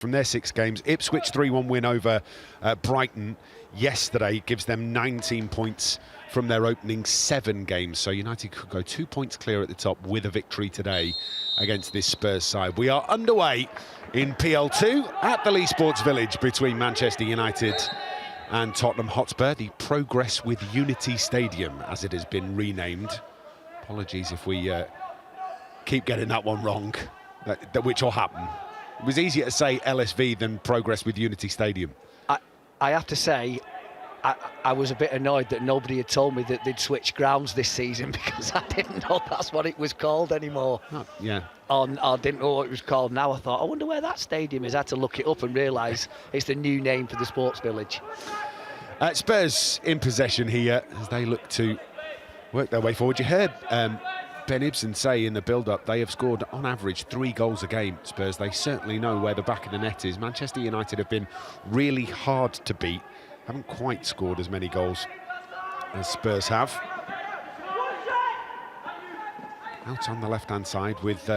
from their 6 games. Ipswich 3-1 win over Brighton yesterday gives them 19 points from their opening 7 games. So United could go 2 points clear at the top with a victory today against this Spurs side. We are underway in PL2 at the Leigh Sports Village between Manchester United and Tottenham Hotspur, the Progress with Unity Stadium, as it has been renamed. Apologies if we keep getting that one wrong, which will happen. It was easier to say LSV than Progress with Unity Stadium. I have to say, I was a bit annoyed that nobody had told me that they'd switched grounds this season, because I didn't know that's what it was called anymore. Oh, yeah. I didn't know what it was called. Now I thought, I wonder where that stadium is. I had to look it up and realise it's the new name for the Sports Village. Spurs in possession here as they look to work their way forward. You heard Ben Ibsen say in the build-up they have scored on average 3 goals a game. Spurs, they certainly know where the back of the net is. Manchester United have been really hard to beat. Haven't quite scored as many goals as Spurs have. Out on the left-hand side with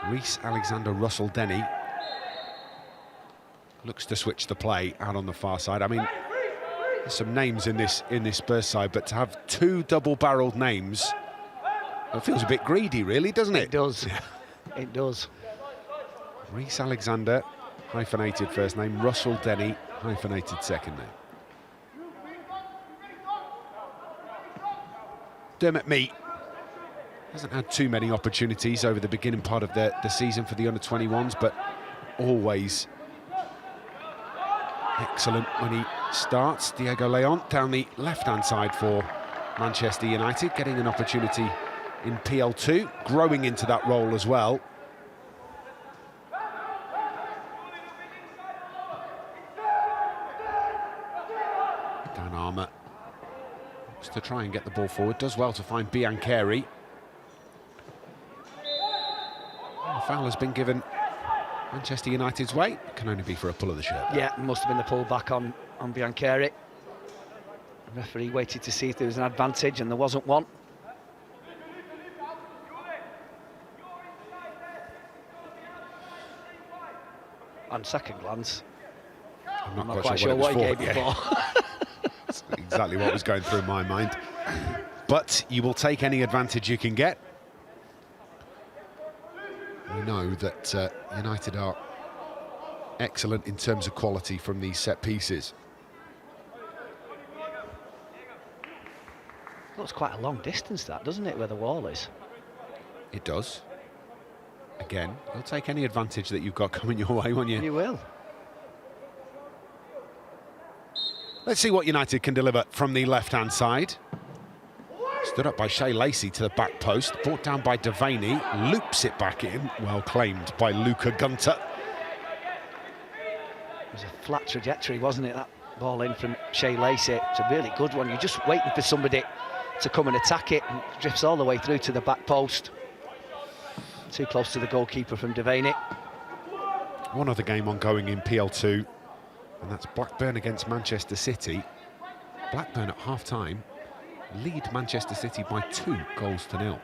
Reece Alexander-Russell-Denny. Looks to switch the play out on the far side. I mean, there's some names in this Spurs side, but to have 2 double-barreled names, it feels a bit greedy, really, doesn't it? It does. It does. Reece Alexander, hyphenated first name, Russell Denny, hyphenated second name. Dermot Mee hasn't had too many opportunities over the beginning part of the season for the under-21s, but always excellent when he starts. Diego Leon down the left-hand side for Manchester United, getting an opportunity in PL2, growing into that role as well. Dan Armour looks to try and get the ball forward, does well to find Biancheri. The foul has been given Manchester United's way. It can only be for a pull of the shirt. Yeah, it must have been the pull back on Biancheri. The referee waited to see if there was an advantage, and there wasn't one. On second glance, I'm not quite sure what he gave before. That's exactly what was going through my mind. But you will take any advantage you can get. We know that United are excellent in terms of quality from these set pieces. Looks quite a long distance, that, doesn't it, where the wall is? It does. Again, you'll take any advantage that you've got coming your way, won't you? You will. Let's see what United can deliver from the left-hand side. Stood up by Shea Lacey to the back post, brought down by Devaney, loops it back in, well claimed by Luca Gunter. It was a flat trajectory, wasn't it, that ball in from Shea Lacey? It's a really good one. You're just waiting for somebody to come and attack it, and it drifts all the way through to the back post. Too close to the goalkeeper from Devaney. One other game ongoing in PL2, and that's Blackburn against Manchester City. Blackburn at half-time lead Manchester City by 2 goals to 0.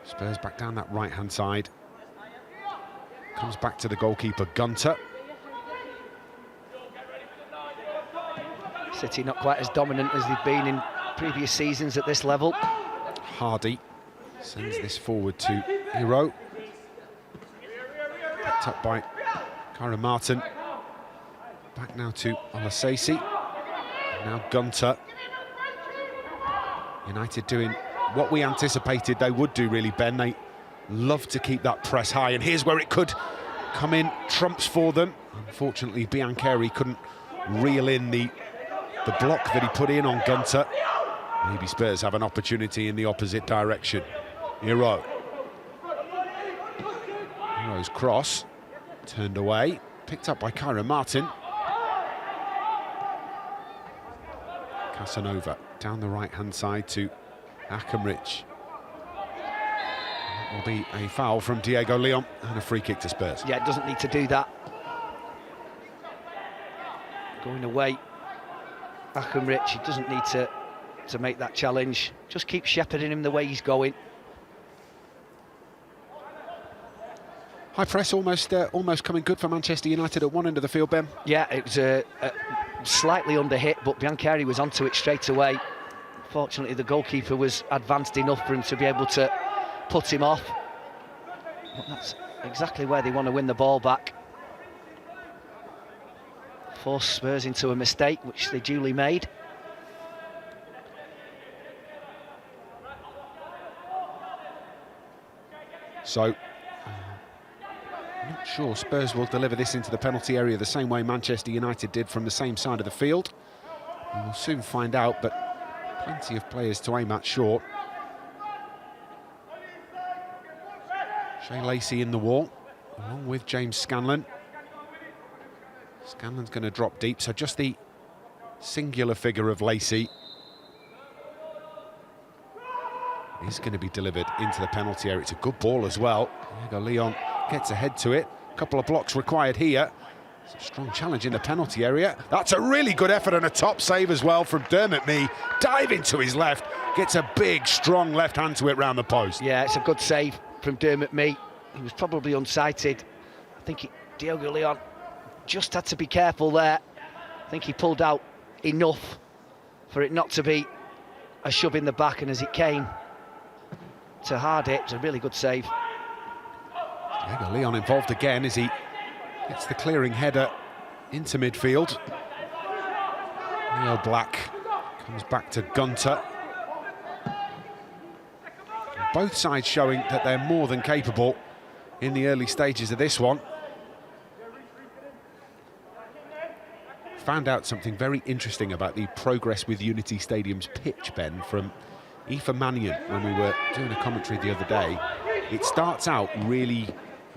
Spurs back down that right-hand side. Comes back to the goalkeeper, Gunter. City not quite as dominant as they've been in previous seasons at this level. Hardy sends this forward to Hero. Picked up by Kyra Martin. Back now to Olasesi. Now Gunter. United doing what we anticipated they would do, really, Ben. They love to keep that press high, and here's where it could come in trumps for them. Unfortunately, Biancheri couldn't reel in the block that he put in on Gunter. Maybe Spurs have an opportunity in the opposite direction. Hero's cross, turned away, picked up by Kyra Martin. Casanova down the right-hand side to Akenrich. That will be a foul from Diego Leon and a free kick to Spurs. Yeah, it doesn't need to do that. Going away, Akenrich, he doesn't need to to make that challenge. Just keep shepherding him the way he's going. High press almost coming good for Manchester United at one end of the field, Ben. Yeah, it was slightly under hit, but Biancheri was onto it straight away. Fortunately, the goalkeeper was advanced enough for him to be able to put him off. But that's exactly where they want to win the ball back. Force Spurs into a mistake, which they duly made. So, I'm not sure Spurs will deliver this into the penalty area the same way Manchester United did from the same side of the field. We'll soon find out, but plenty of players to aim at short. Shea Lacey in the wall, along with James Scanlon. Scanlon's going to drop deep, so just the singular figure of Lacey is going to be delivered into the penalty area. It's a good ball as well. Diego Leon gets ahead to it. A couple of blocks required here. It's a strong challenge in the penalty area. That's a really good effort and a top save as well from Dermot Mee. Diving to his left, gets a big, strong left hand to it round the post. Yeah, it's a good save from Dermot Mee. He was probably unsighted. I think Diego Leon just had to be careful there. I think he pulled out enough for it not to be a shove in the back, and as it came to Hardy, it was a really good save. Diego Leon involved again as he gets the clearing header into midfield. Leo Black comes back to Gunter. Both sides showing that they're more than capable in the early stages of this one. Found out something very interesting about the Progress with Unity Stadium's pitch, Ben, from Aoife Mannion when we were doing a commentary the other day. It starts out really,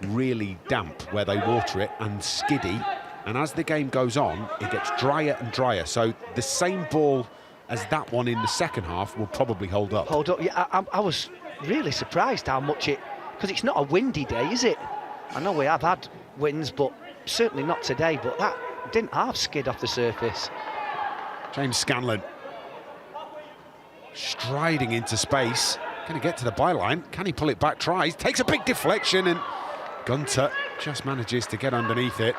really damp where they water it and skiddy, and as the game goes on, it gets drier and drier. So the same ball as that one in the second half will probably hold up. Hold up, yeah, I was really surprised how much because it's not a windy day, is it? I know we have had winds, but certainly not today, but that didn't half skid off the surface. James Scanlon striding into space. Can he get to the byline? Can he pull it back? Tries, takes a big deflection, and Gunter just manages to get underneath it.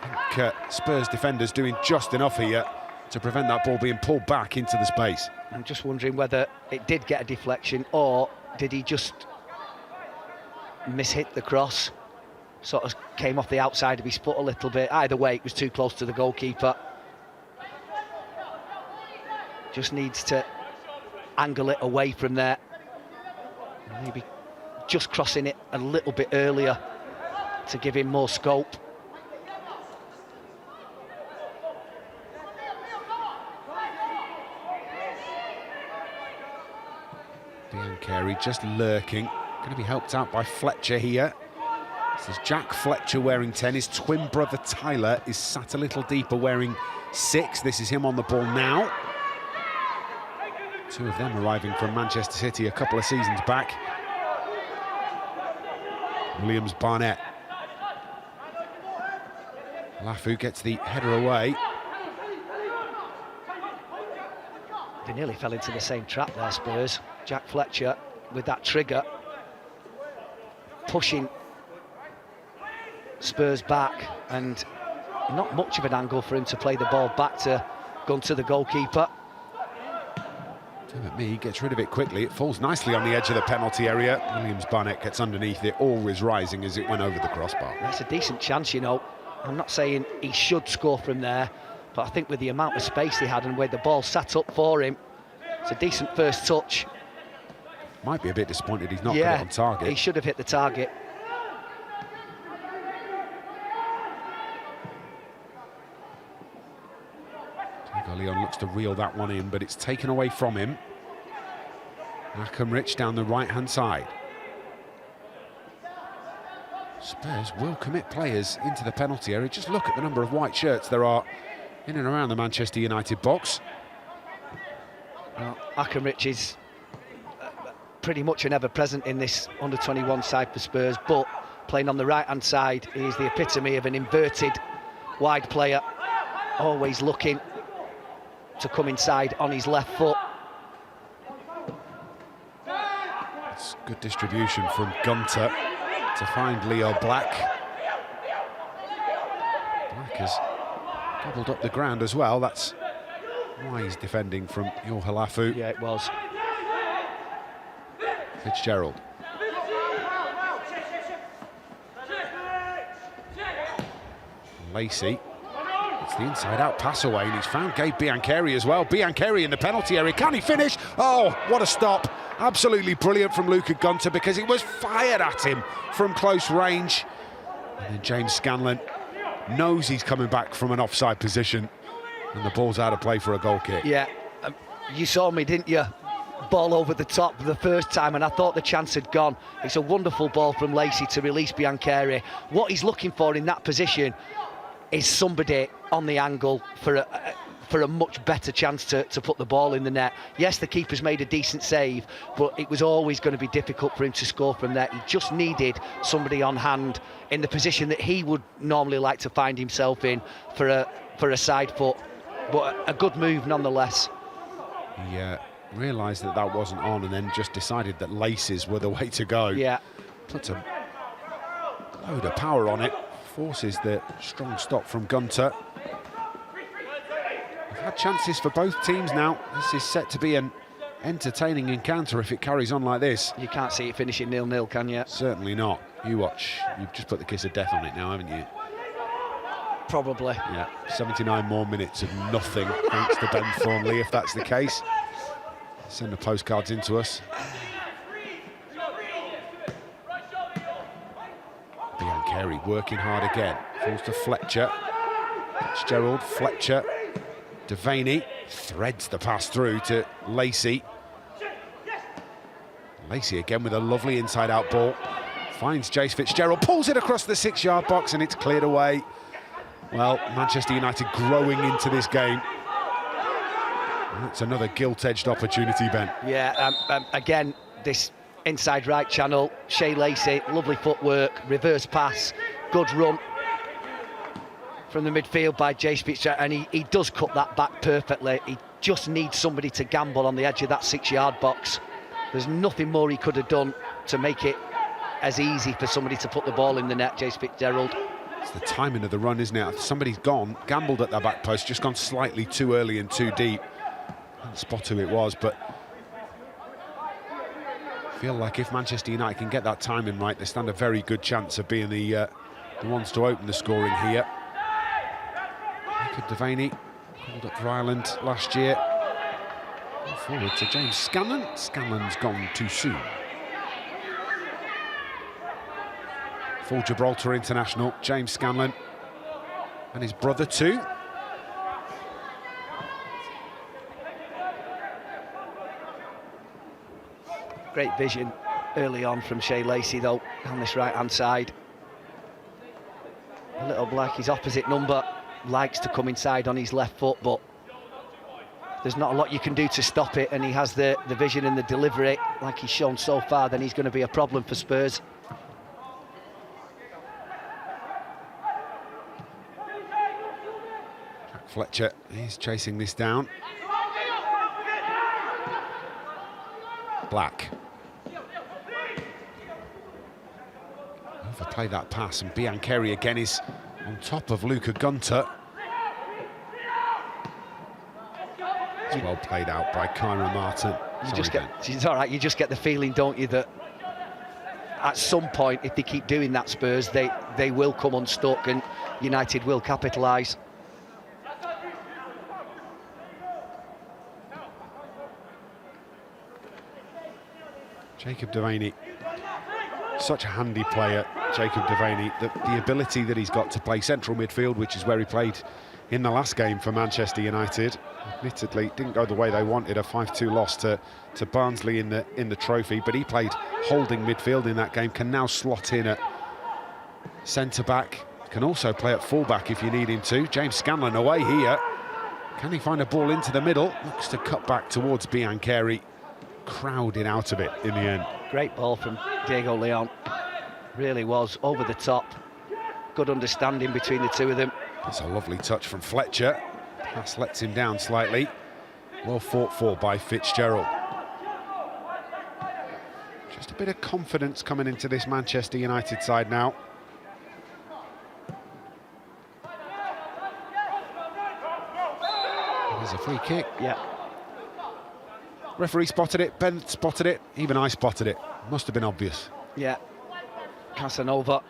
I think Spurs defenders doing just enough here to prevent that ball being pulled back into the space. I'm just wondering whether it did get a deflection or did he just mishit the cross? Sort of came off the outside of his foot a little bit. Either way, it was too close to the goalkeeper. Just needs to angle it away from there. Maybe just crossing it a little bit earlier to give him more scope. Biancheri just lurking. Going to be helped out by Fletcher here. This is Jack Fletcher wearing 10. His twin brother Tyler is sat a little deeper wearing 6. This is him on the ball now. Two of them arriving from Manchester City a couple of seasons back. Williams Barnett. Lafu gets the header away. They nearly fell into the same trap there, Spurs. Jack Fletcher with that trigger, pushing Spurs back, and not much of an angle for him to play the ball back to Gunter, the goalkeeper. Dermot Mee gets rid of it quickly. It falls nicely on the edge of the penalty area. Williams Barnett gets underneath it, always rising as it went over the crossbar. That's a decent chance, you know. I'm not saying he should score from there, but I think with the amount of space he had and where the ball sat up for him, it's a decent first touch. Might be a bit disappointed he's not got it on target. He should have hit the target. Diego Leon looks to reel that one in, but it's taken away from him. Akamrich down the right-hand side. Spurs will commit players into the penalty area. Just look at the number of white shirts there are in and around the Manchester United box. Well, Akamrich is pretty much an ever-present in this under-21 side for Spurs, but playing on the right-hand side, he's the epitome of an inverted wide player, always looking to come inside on his left foot. It's good distribution from Gunter to find Leo Black. Black has gobbled up the ground as well. That's why he's defending from Yor Halafu. Yeah, it was. Fitzgerald. Lacey. It's the inside-out pass away, and he's found Gabe Biancheri as well. Biancheri in the penalty area. Can he finish? Oh, what a stop. Absolutely brilliant from Luca Gunter, because it was fired at him from close range. And then James Scanlon knows he's coming back from an offside position, and the ball's out of play for a goal kick. Yeah, you saw me, didn't you? Ball over the top the first time, and I thought the chance had gone. It's a wonderful ball from Lacey to release Biancheri. What he's looking for in that position is somebody on the angle for a much better chance to put the ball in the net. Yes, the keeper's made a decent save, but it was always going to be difficult for him to score from there. He just needed somebody on hand in the position that he would normally like to find himself in for a side foot. But a good move nonetheless. He realised that wasn't on, and then just decided that laces were the way to go. Yeah. Puts a load of power on it. Forces the strong stop from Gunter. We've had chances for both teams now. This is set to be an entertaining encounter if it carries on like this. You can't see it finishing 0-0, can you? Certainly not. You watch. You've just put the kiss of death on it now, haven't you? Probably. Yeah, 79 more minutes of nothing, thanks to Ben Thornley, if that's the case. Send the postcards in to us. Biancheri working hard again. Falls to Fletcher. Fitzgerald, Fletcher. Devaney threads the pass through to Lacey. Lacey again with a lovely inside-out ball. Finds Jace Fitzgerald, pulls it across the 6-yard box, and it's cleared away. Well, Manchester United growing into this game. That's another gilt-edged opportunity, Ben. Yeah, again, this inside right channel, Shea Lacey, lovely footwork, reverse pass, good run from the midfield by Jace Fitzgerald, and he does cut that back perfectly. He just needs somebody to gamble on the edge of that 6-yard box. There's nothing more he could have done to make it as easy for somebody to put the ball in the net, Jace Fitzgerald. It's the timing of the run, isn't it? Somebody's gambled at that back post, just gone slightly too early and too deep. Can't spot who it was, but I feel like if Manchester United can get that timing right, they stand a very good chance of being the ones to open the scoring here. Jacob Devaney called up for Ireland last year. Forward to James Scanlon. Scanlon's gone too soon. Full Gibraltar international, James Scanlon, and his brother too. Great vision early on from Shea Lacey, though, on this right-hand side. A little Black, his opposite number, likes to come inside on his left foot, but there's not a lot you can do to stop it, and he has the vision and the delivery, like he's shown so far. Then he's going to be a problem for Spurs. Fletcher, he's chasing this down. Black. Overplay that pass, and Biancheri again is on top of Luca Gunter. It's well played out by Kyra Martin. It's all right, you just get the feeling, don't you, that at some point, if they keep doing that, Spurs, they will come unstuck and United will capitalise. Jacob Devaney, such a handy player, Jacob Devaney. The ability that he's got to play central midfield, which is where he played in the last game for Manchester United. Admittedly, didn't go the way they wanted, a 5-2 loss to Barnsley in the trophy, but he played holding midfield in that game, can now slot in at centre-back, can also play at full-back if you need him to. James Scanlon away here. Can he find a ball into the middle? Looks to cut back towards Biancheri. Crowded out of it in the end. Great ball from Diego Leon. Really was, over the top. Good understanding between the two of them. That's a lovely touch from Fletcher. Pass lets him down slightly. Well fought for by Fitzgerald. Just a bit of confidence coming into this Manchester United side now. There's a free kick. Yeah. Referee spotted it, Ben spotted it, even I spotted it. Must have been obvious. Yeah. Casanova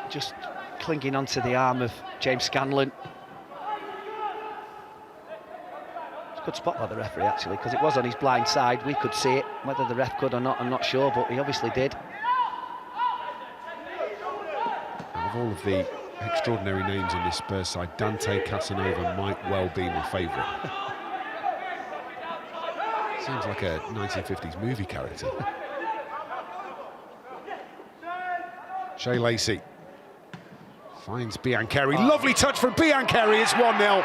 just clinging onto the arm of James Scanlon. It's a good spot by the referee, actually, because it was on his blind side. We could see it. Whether the ref could or not, I'm not sure, but he obviously did. Out of all of the extraordinary names in this Spurs side, Dante Casanova might well be my favourite. Sounds like a 1950s movie character. Shea Lacey finds Biancheri. Lovely touch from Biancheri. It's 1-0.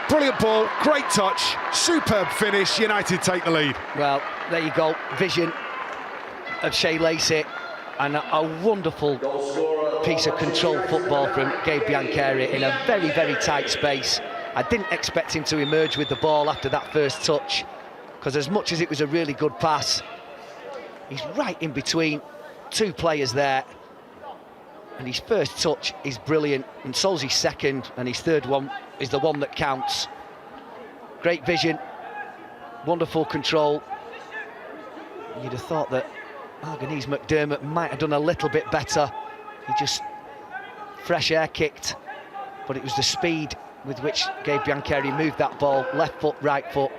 Brilliant ball, great touch, superb finish. United take the lead. Well, there you go. Vision of Shea Lacey and a wonderful piece of controlled football from Gabe Biancheri in a very, very tight space. I didn't expect him to emerge with the ball after that first touch, because as much as it was a really good pass, he's right in between two players there, and his first touch is brilliant, and so's his second, and his third one is the one that counts. Great vision, wonderful control. You'd have thought that Arganese McDermott might have done a little bit better. He just fresh air kicked, but it was the speed with which Gabe Biancheri moved that ball, left foot, right foot,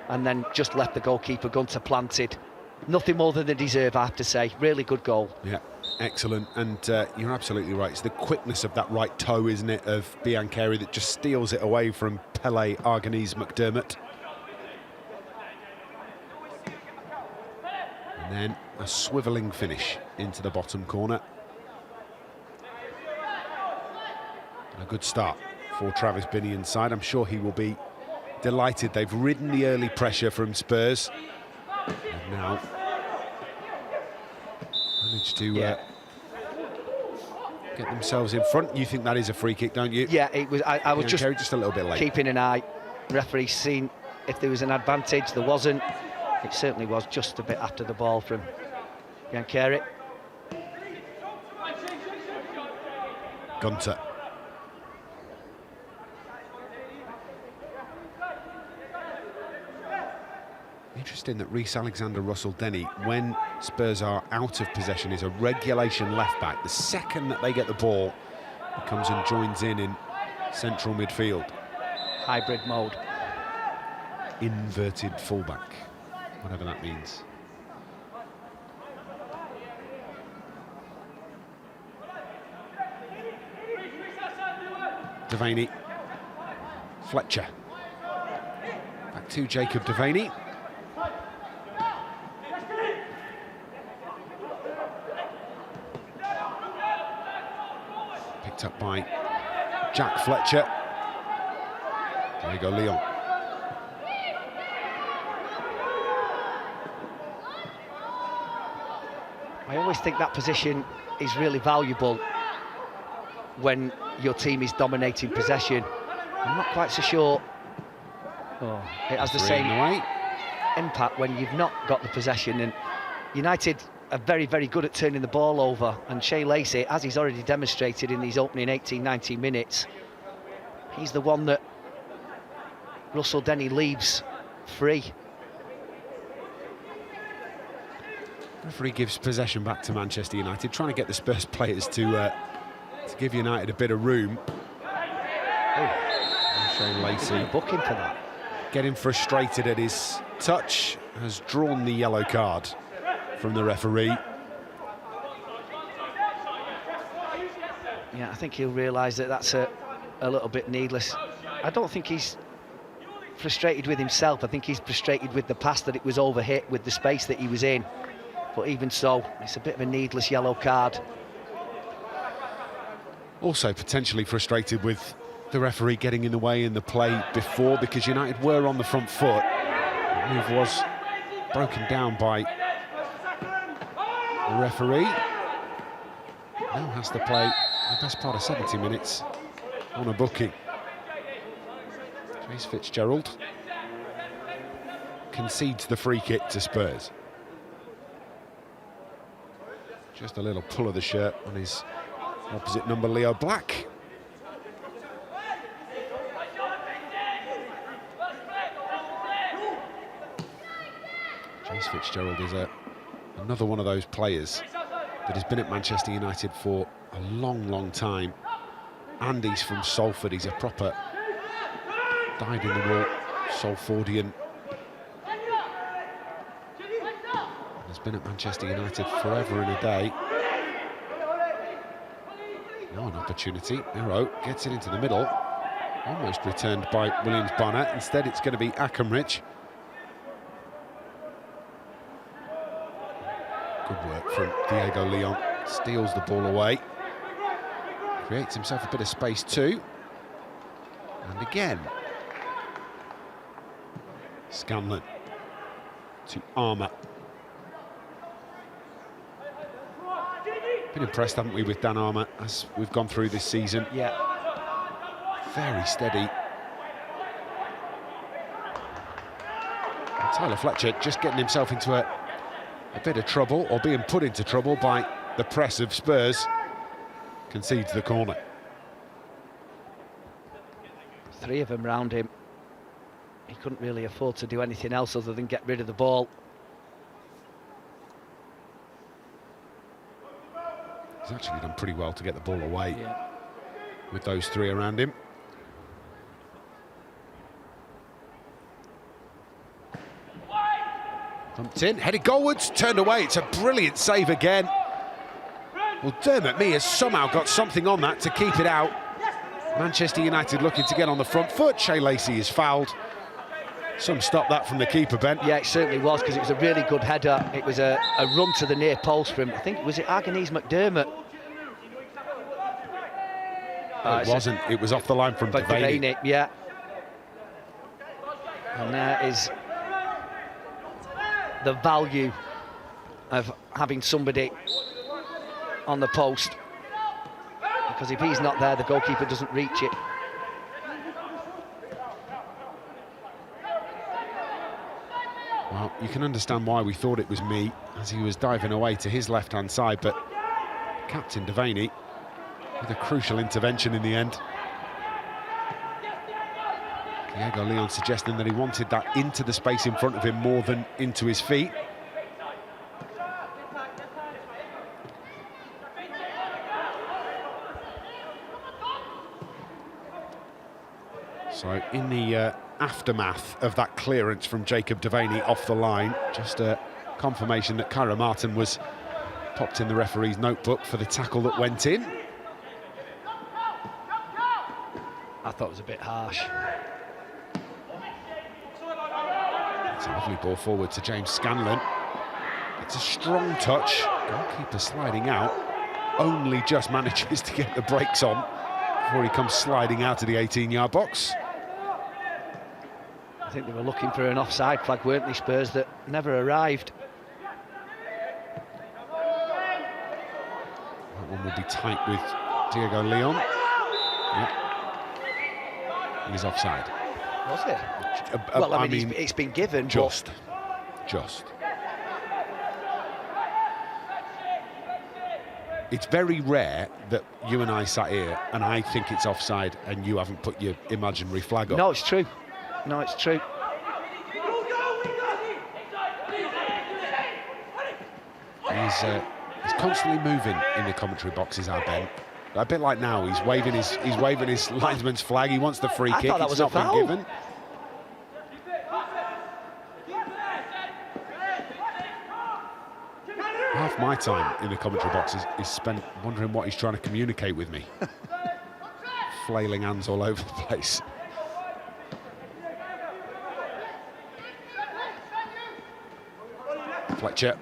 and then just left the goalkeeper Gunter planted. Nothing more than they deserve, I have to say. Really good goal. Yeah, excellent. And you're absolutely right. It's the quickness of that right toe, isn't it, of Biancheri that just steals it away from Pele Arganese McDermott. And then a swivelling finish into the bottom corner. And a good start for Travis Binney inside. I'm sure he will be delighted. They've ridden the early pressure from Spurs. And now managed to get themselves in front. You think that is a free kick, don't you? Yeah, it was. I was just a little bit late. Keeping an eye. Referee seen if there was an advantage. There wasn't. It certainly was just a bit after the ball from Biancheri. Gunter. Interesting that Reece Alexander-Russell-Denny, when Spurs are out of possession, is a regulation left-back. The second that they get the ball, he comes and joins in central midfield. Hybrid mode. Inverted fullback, whatever that means. Devaney. Fletcher. Back to Jacob Devaney. Picked up by Jack Fletcher. There you go, Leon. I always think that position is really valuable when your team is dominating possession. I'm not quite so sure it has the same impact when you've not got the possession. And United are very, very good at turning the ball over, and Shea Lacey, as he's already demonstrated in these opening 18-19 minutes, he's the one that Russell Denny leaves free. Referee gives possession back to Manchester United, trying to get the Spurs players to give United a bit of room. Shea Lacey booking for that. Getting frustrated at his touch, has drawn the yellow card from the referee. Yeah, I think he'll realise that that's a little bit needless. I don't think he's frustrated with himself. I think he's frustrated with the pass, that it was overhit with the space that he was in. But even so, it's a bit of a needless yellow card. Also potentially frustrated with the referee getting in the way in the play before, because United were on the front foot. The move was broken down by the referee. Now has to play the best part of 70 minutes on a booking. Chase Fitzgerald. concedes the free kick to Spurs. Just a little pull of the shirt on his opposite number, Leo Black. James Fitzgerald is another one of those players that has been at Manchester United for a long, long time. And he's from Salford. He's a proper dyed-in-the-wool Salfordian. Has been at Manchester United forever and a day. Now an opportunity. Ero gets it into the middle. Almost returned by Williams-Barnett. Instead, it's going to be Akenrich. Good work from Diego Leon. Steals the ball away. Creates himself a bit of space too. And again. Scanlon to Armour. Been impressed, haven't we, with Dan Armour as we've gone through this season. Yeah. Very steady. And Tyler Fletcher just getting himself into a bit of trouble, or being put into trouble by the press of Spurs. Concedes the corner. 3 of them round him. He couldn't really afford to do anything else other than get rid of the ball. He's actually done pretty well to get the ball away with those 3 around him. Bumped in, headed goalwards, turned away. It's a brilliant save again. Well, Dermot Mee has somehow got something on that to keep it out. Manchester United looking to get on the front foot. Shea Lacey is fouled. Some stop that from the keeper, Ben. Yeah, it certainly was, because it was a really good header. It was a run to the near post from, I think, was it Agonese McDermott? It wasn't. It was off the line from Devaney. Yeah. And there is the value of having somebody on the post, because if he's not there, the goalkeeper doesn't reach it. Well, you can understand why we thought it was Mee as he was diving away to his left-hand side, but Captain Devaney with a crucial intervention in the end. Diego Leon suggesting that he wanted that into the space in front of him more than into his feet. So in the aftermath of that clearance from Jacob Devaney off the line, just a confirmation that Kyra Martin was popped in the referee's notebook for the tackle that went in. I thought it was a bit harsh. It's a lovely ball forward to James Scanlon. It's a strong touch. Goalkeeper sliding out. Only just manages to get the brakes on before he comes sliding out of the 18-yard box. I think they were looking for an offside flag, weren't they, Spurs, that never arrived. That one will be tight with Diego Leon. Yep. He's offside. Was it? Well, I mean, it's been given. Just. It's very rare that you and I sat here and I think it's offside and you haven't put your imaginary flag up. No, it's true. No, it's true. He's constantly moving in the commentary boxes, our Ben. A bit like now, he's waving his linesman's flag. He wants the free kick. Thought that was a foul. Been given. Half my time in the commentary box is spent wondering what he's trying to communicate with me. Flailing hands all over the place. Fletcher.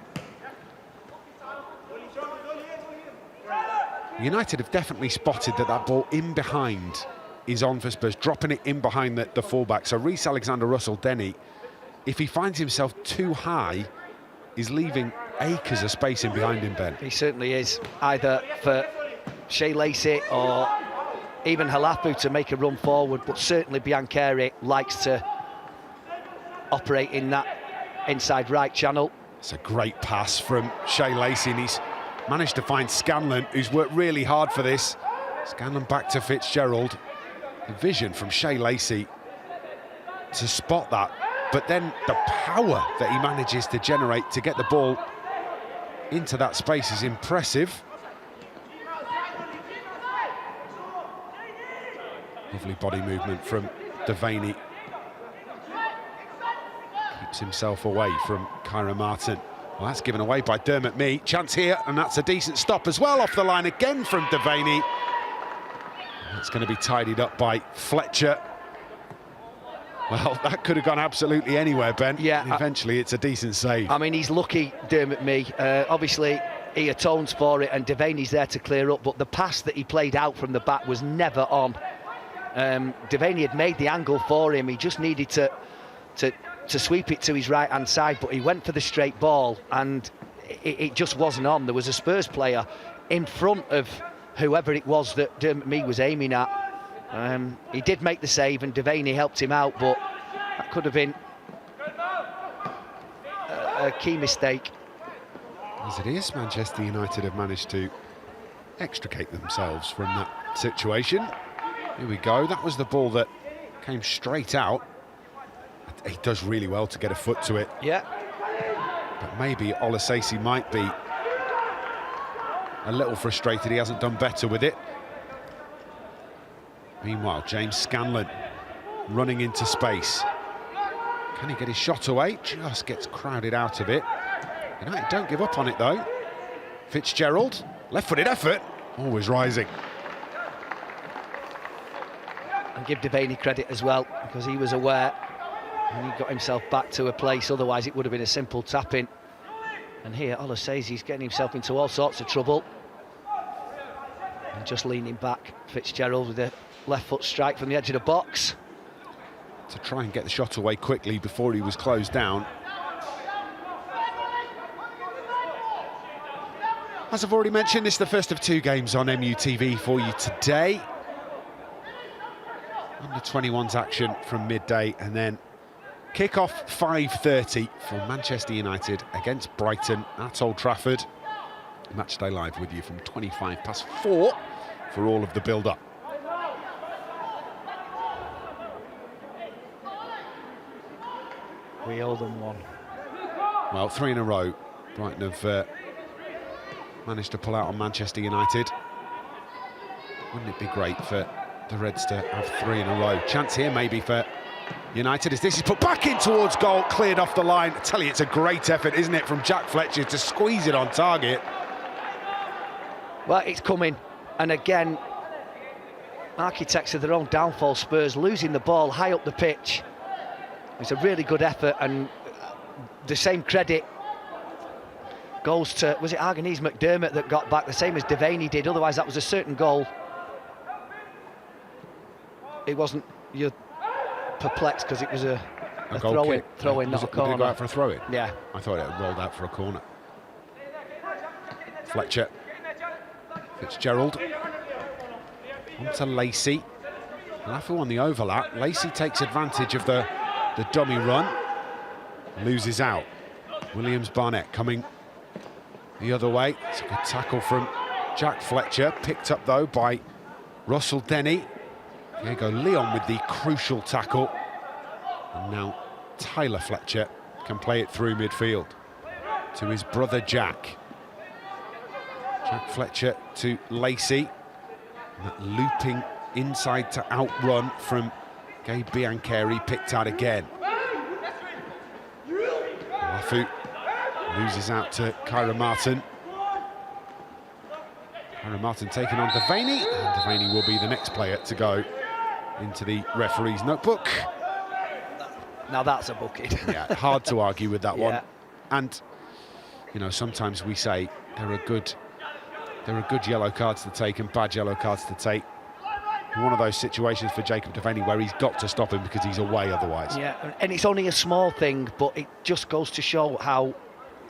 United have definitely spotted that ball in behind is on for Spurs, dropping it in behind the fullback. So Reece Alexander-Russell-Denny, if he finds himself too high, is leaving acres of space in behind him, Ben. He certainly is, either for Shea Lacey or even Halapu to make a run forward, but certainly Biancheri likes to operate in that inside right channel. It's a great pass from Shea Lacey, and he's managed to find Scanlon, who's worked really hard for this. Scanlon back to Fitzgerald. The vision from Shea Lacey to spot that, but then the power that he manages to generate to get the ball into that space is impressive. Lovely body movement from Devaney. Keeps himself away from Kyra Martin. Well, that's given away by Dermot Mee. Chance here, and that's a decent stop as well off the line again from Devaney. That's going to be tidied up by Fletcher. Well, that could have gone absolutely anywhere, Ben. Yeah. And eventually, it's a decent save. I mean, he's lucky, Dermot Mee. Obviously, he atones for it, and Devaney's there to clear up, but the pass that he played out from the back was never on. Devaney had made the angle for him. He just needed to sweep it to his right-hand side, but he went for the straight ball, and it just wasn't on. There was a Spurs player in front of whoever it was that Dermot Mee was aiming at. He did make the save, and Devaney helped him out, but that could have been a key mistake. As it is, Manchester United have managed to extricate themselves from that situation. Here we go. That was the ball that came straight out. He does really well to get a foot to it. Yeah. But maybe Olasesi might be a little frustrated he hasn't done better with it. Meanwhile, James Scanlon running into space. Can he get his shot away? Just gets crowded out of it. United don't give up on it though. Fitzgerald, left-footed effort, always rising. And give Devaney credit as well, because he was aware and he got himself back to a place, otherwise it would have been a simple tap-in. And here Olasesi's getting himself into all sorts of trouble. And just leaning back, Fitzgerald with a left foot strike from the edge of the box. To try and get the shot away quickly before he was closed down. As I've already mentioned, this is the first of 2 games on MUTV for you today. Under-21s action from midday, and then kick-off 5:30 for Manchester United against Brighton at Old Trafford. Matchday Live with you from 4:25 for all of the build-up. We owe them one. Well, 3 in a row. Brighton have managed to pull out on Manchester United. Wouldn't it be great for the Reds to have 3 in a row? Chance here maybe for United as this is put back in towards goal, cleared off the line. I tell you, it's a great effort, isn't it, from Jack Fletcher to squeeze it on target. Well, it's coming, and again, architects of their own downfall, Spurs losing the ball high up the pitch. It's a really good effort, and the same credit goes to, was it Arganese McDermott that got back, the same as Devaney did, otherwise that was a certain goal. It wasn't, you're perplexed because it was a throw-in, not a corner. Did it go out for a throw-in? Yeah. I thought it rolled out for a corner. Fletcher. Fitzgerald. On to Lacey. Lafu on the overlap. Lacey takes advantage of the dummy run. Loses out. Williams Barnett coming the other way. It's a good tackle from Jack Fletcher. Picked up, though, by Russell Denny. Diego Leon with the crucial tackle. And now Tyler Fletcher can play it through midfield to his brother Jack. Jack Fletcher to Lacey. And that looping inside to outrun from Gabe Biancheri picked out again. Lafu loses out to Kyra Martin. Kyra Martin taking on Devaney, and Devaney will be the next player to go into the referee's notebook. Now that's a booking. Yeah, hard to argue with that one. And, you know, sometimes we say there are good yellow cards to take and bad yellow cards to take. One of those situations for Jacob Devaney where he's got to stop him because he's away otherwise. Yeah, and it's only a small thing, but it just goes to show how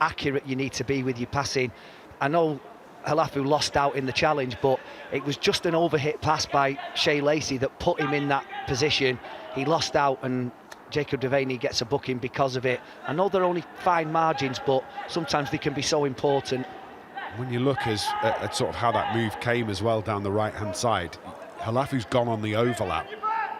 accurate you need to be with your passing. I know Halafu lost out in the challenge, but it was just an overhit pass by Shea Lacey that put him in that position. He lost out and Jacob Devaney gets a booking because of it. I know they're only fine margins, but sometimes they can be so important. When you look at sort of how that move came as well down the right-hand side, Halafu's gone on the overlap,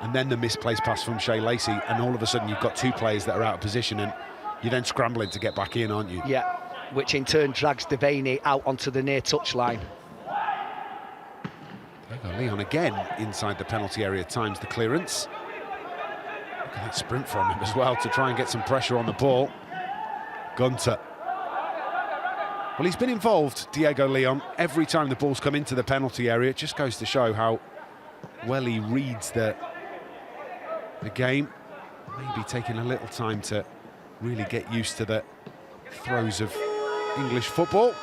and then the misplaced pass from Shea Lacey, and all of a sudden you've got two players that are out of position, and you're then scrambling to get back in, aren't you? Yeah, which in turn drags Devaney out onto the near touchline. Leon again inside the penalty area times the clearance. Look at that sprint from him as well to try and get some pressure on the ball. Gunter. Well, he's been involved, Diego Leon, every time the ball's come into the penalty area. It just goes to show how well he reads the game. Maybe taking a little time to really get used to the throes of English football.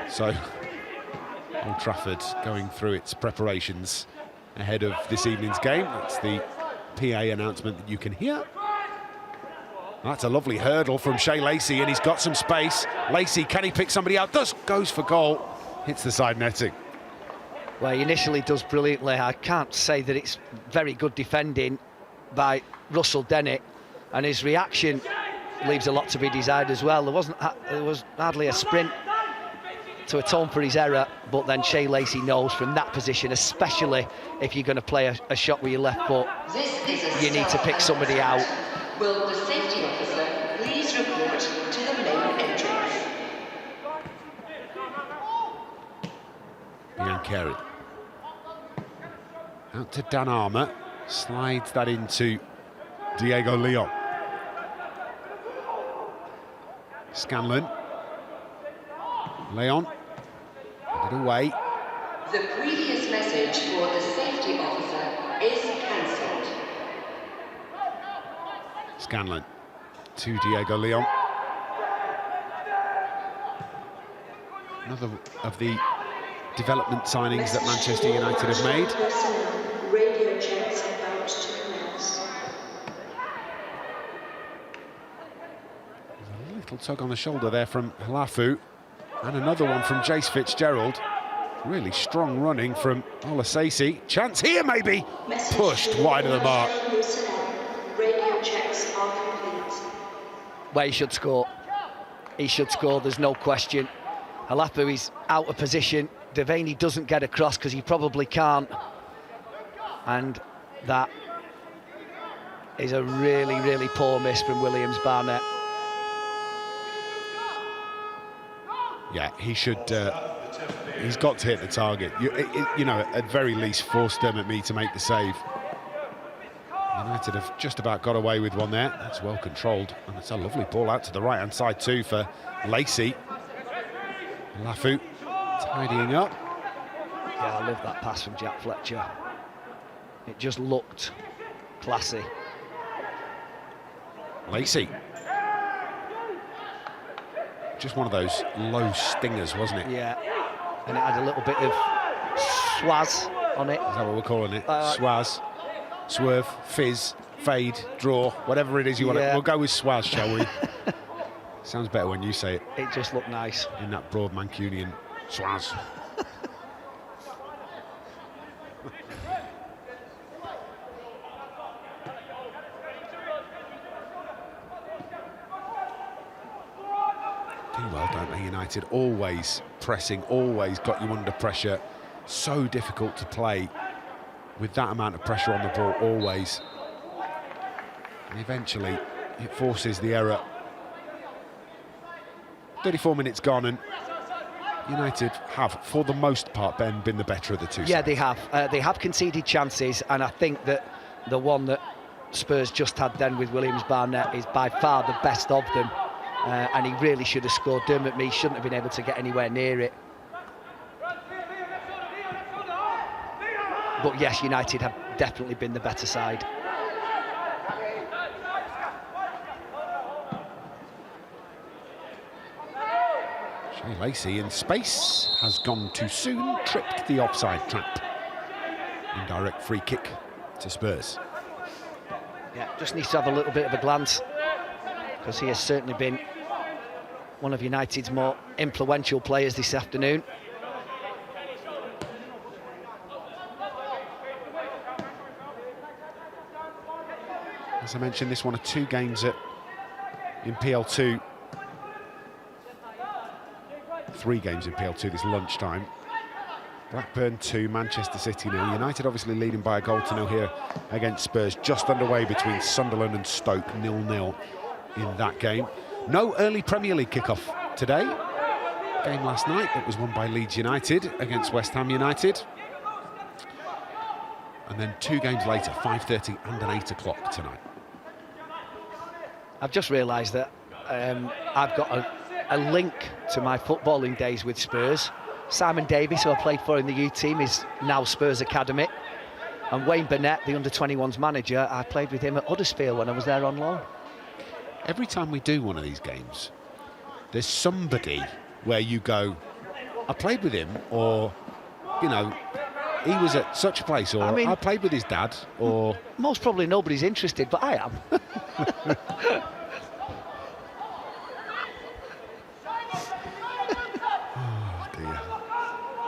So, Old Trafford going through its preparations ahead of this evening's game. That's the PA announcement that you can hear. That's a lovely hurdle from Shea Lacey, and he's got some space. Lacey, can he pick somebody out? Goes for goal, hits the side netting. Well, he initially does brilliantly. I can't say that it's very good defending by Russell Dennett, and his reaction leaves a lot to be desired as well. There was hardly a sprint to atone for his error, but then Shea Lacey knows from that position, especially if you're going to play a shot with your left foot, you need to pick somebody out. Will the safety officer please report to the main entrance? Biancheri. Out to Dan Armour, slides that into Diego Leon. Scanlon. Leon, put it away. The previous message for the safety officer is cancelled. Scanlon to Diego Leon. Another of the development signings that Manchester United have made. Radio checks about to commence. A little tug on the shoulder there from Halafu. And another one from Jace Fitzgerald. Really strong running from Olasesi. Chance here, maybe. Pushed wide of the mark. Radio checks are complete. Well, he should score. He should score, there's no question. Halafu is out of position. Devaney doesn't get across because he probably can't. And that is a really, really poor miss from Williams-Barnett. Yeah, he should. He's got to hit the target. You know, at very least, force Dermot Mee to make the save. United have just about got away with one there. That's well controlled, and it's a lovely ball out to the right-hand side too for Lacey. Lafu tidying up. Yeah, I love that pass from Jack Fletcher. It just looked classy. Lacey. Just one of those low stingers, wasn't it? Yeah, and it had a little bit of swaz on it. Is that what we're calling it? Swaz, swerve, fizz, fade, draw, whatever it is you want to. We'll go with swaz, shall we? Sounds better when you say it. It just looked nice. In that broad Mancunian swaz. Do well, don't they, United? Always pressing, always got you under pressure. So difficult to play with that amount of pressure on the ball, always. And eventually, it forces the error. 34 minutes gone, and United have, for the most part, Ben, been the better of the two sides. Yeah, they have. They have conceded chances, and I think that the one that Spurs just had then with Williams-Barnett is by far the best of them. And he really should have scored. Dermot Mee shouldn't have been able to get anywhere near it. But yes, United have definitely been the better side. Shea Lacey in space, has gone too soon, tripped the offside trap. Indirect free kick to Spurs. Yeah, just needs to have a little bit of a glance, because he has certainly been one of United's more influential players this afternoon. As I mentioned, this one of 2 games in PL2. 3 games in PL2 this lunchtime. Blackburn 2, Manchester City 0. United obviously leading by a goal to 0 here against Spurs. Just underway between Sunderland and Stoke, 0-0 in that game. No early Premier League kickoff today. Game last night that was won by Leeds United against West Ham United. And then 2 games later, 5:30 and an 8 o'clock tonight. I've just realised that I've got a link to my footballing days with Spurs. Simon Davies, who I played for in the U team, is now Spurs Academy. And Wayne Burnett, the under-21s manager, I played with him at Huddersfield when I was there on loan. Every time we do one of these games, there's somebody where you go, I played with him, or, you know, he was at such a place, or I played with his dad, or... Most probably nobody's interested, but I am. Oh, dear.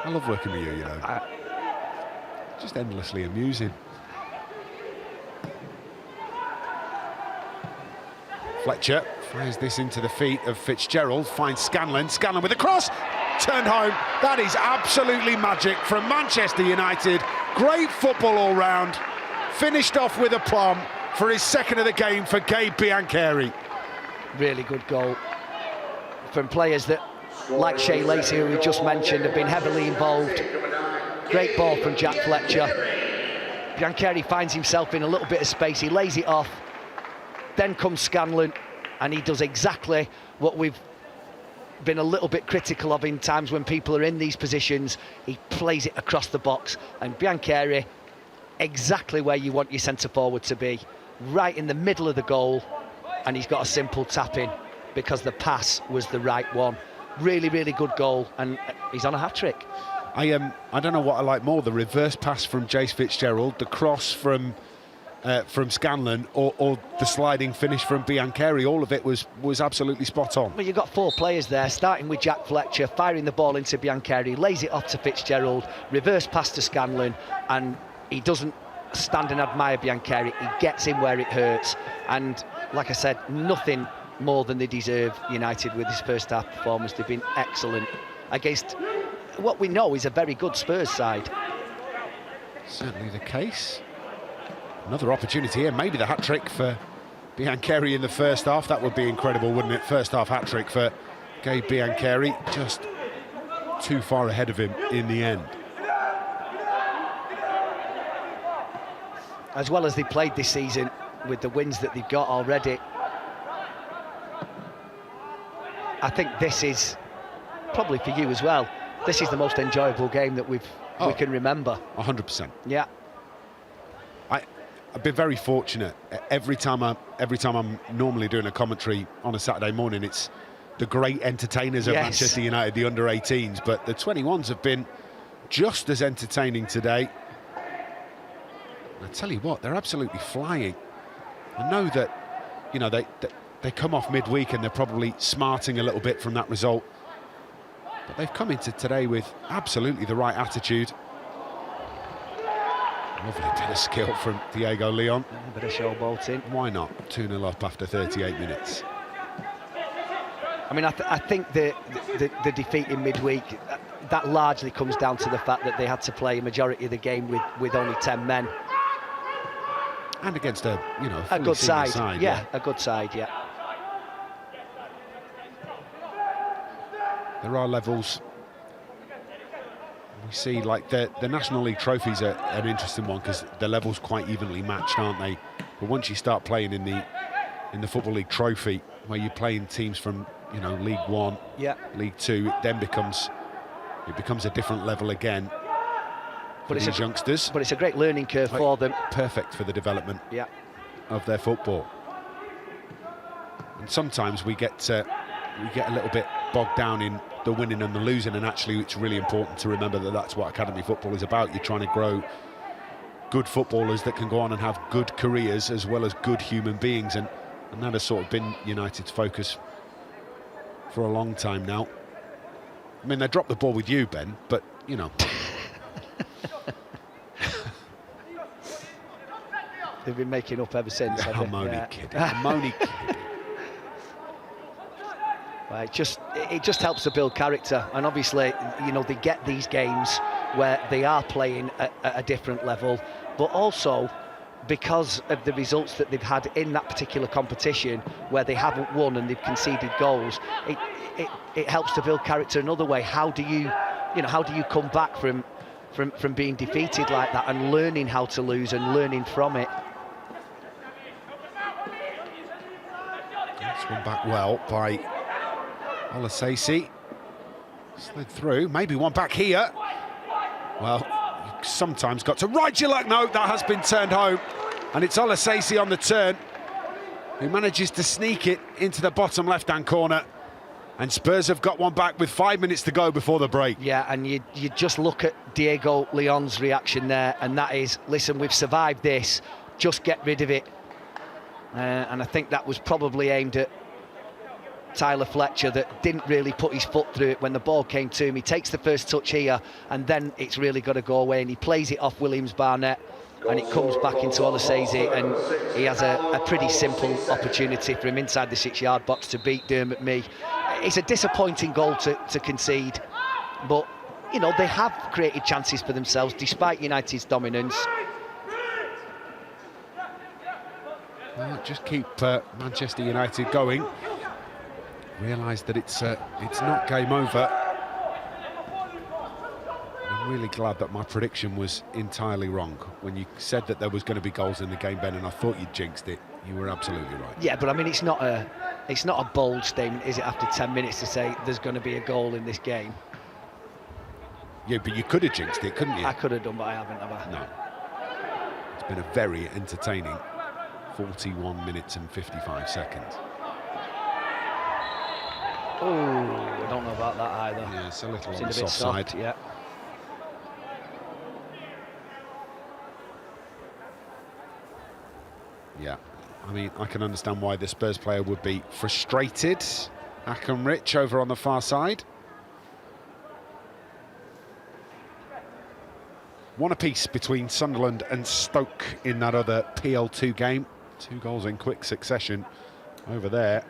I love working with you, you know. Just endlessly amusing. Fletcher fires this into the feet of Fitzgerald, finds Scanlon. Scanlon with a cross, turned home. That is absolutely magic from Manchester United. Great football all round. Finished off with aplomb for his second of the game for Gabe Biancheri. Really good goal from players that, like Shea Lacey, who we just mentioned, have been heavily involved. Great ball from Jack Fletcher. Biancheri finds himself in a little bit of space. He lays it off. Then comes Scanlon, and he does exactly what we've been a little bit critical of in times when people are in these positions. He plays it across the box, and Biancheri, exactly where you want your centre-forward to be, right in the middle of the goal, and he's got a simple tap-in because the pass was the right one. Really, really good goal, and he's on a hat-trick. I don't know what I like more, the reverse pass from Jace Fitzgerald, the cross from Scanlon, or the sliding finish from Biancheri. All of it was absolutely spot on. Well, you've got 4 players there, starting with Jack Fletcher, firing the ball into Biancheri, lays it off to Fitzgerald, reverse pass to Scanlon, and he doesn't stand and admire Biancheri. He gets him where it hurts, and like I said, nothing more than they deserve, United, with this first half performance. They've been excellent against what we know is a very good Spurs side. Certainly the case. Another opportunity here, maybe the hat-trick for Biancheri in the first half. That would be incredible, wouldn't it? First half hat-trick for Gabe Biancheri, just too far ahead of him in the end. As well as they played this season, with the wins that they've got already, I think this is, probably for you as well, this is the most enjoyable game that we can remember. 100%. Yeah. I've been very fortunate. Every time I'm normally doing a commentary on a Saturday morning, it's the great entertainers of Manchester United, the under-18s, but the 21s have been just as entertaining today. And I tell you what, they're absolutely flying. I know that, you know, they come off midweek and they're probably smarting a little bit from that result, but they've come into today with absolutely the right attitude. Lovely bit of skill from Diego Leon. A bit of showboating. Why not? 2-0 up after 38 minutes. I mean, I think the defeat in midweek, that largely comes down to the fact that they had to play a majority of the game with only 10 men. And against a good side. Yeah, a good side, yeah. There are levels. We see, like, the National League trophies are an interesting one because the levels quite evenly matched, aren't they? But once you start playing in the Football League trophy, where you're playing teams from, you know, League One, League Two, it then becomes a different level again. But these youngsters. But it's a great learning curve for them. Perfect for the development of their football. And sometimes we get a little bit bogged down in the winning and the losing, and actually it's really important to remember that that's what academy football is about. You're trying to grow good footballers that can go on and have good careers as well as good human beings, and that has sort of been United's focus for a long time now. I mean, they dropped the ball with you, Ben, but, you know. They've been making up ever since. I'm only kidding. I'm only kidding. Well, it just helps to build character, and obviously, you know, they get these games where they are playing at a different level, but also because of the results that they've had in that particular competition where they haven't won and they've conceded goals, it helps to build character another way. How do you come back from being defeated like that and learning how to lose and learning from it? Swung back well by Olasesi. Slid through, maybe one back here. Well, you've sometimes got to ride your luck. No, that has been turned home. And it's Olasesi on the turn, who manages to sneak it into the bottom left-hand corner. And Spurs have got one back with 5 minutes to go before the break. Yeah, and you just look at Diego Leon's reaction there, and that is, listen, we've survived this, just get rid of it. And I think that was probably aimed at Tyler Fletcher, that didn't really put his foot through it when the ball came to him. He takes the first touch here, and then it's really got to go away, and he plays it off Williams-Barnett, and it comes back into Olasesi, and he has a pretty simple opportunity for him inside the 6-yard box to beat Dermot Mee. It's a disappointing goal to concede, but, you know, they have created chances for themselves despite United's dominance. Well, just keep Manchester United going. Realise that it's not game over. I'm really glad that my prediction was entirely wrong. When you said that there was going to be goals in the game, Ben, and I thought you'd jinxed it, you were absolutely right. Yeah, but I mean, it's not a bold statement, is it, after 10 minutes to say there's going to be a goal in this game? Yeah, but you could have jinxed it, couldn't you? I could have done, but I haven't, have I? No. It's been a very entertaining 41 minutes and 55 seconds. Oh, I don't know about that either. Yeah, it's a little on the bit soft side. Yeah. Yeah, I mean, I can understand why the Spurs player would be frustrated. Akam Rich over on the far side. One apiece between Sunderland and Stoke in that other PL2 game. 2 goals in quick succession over there.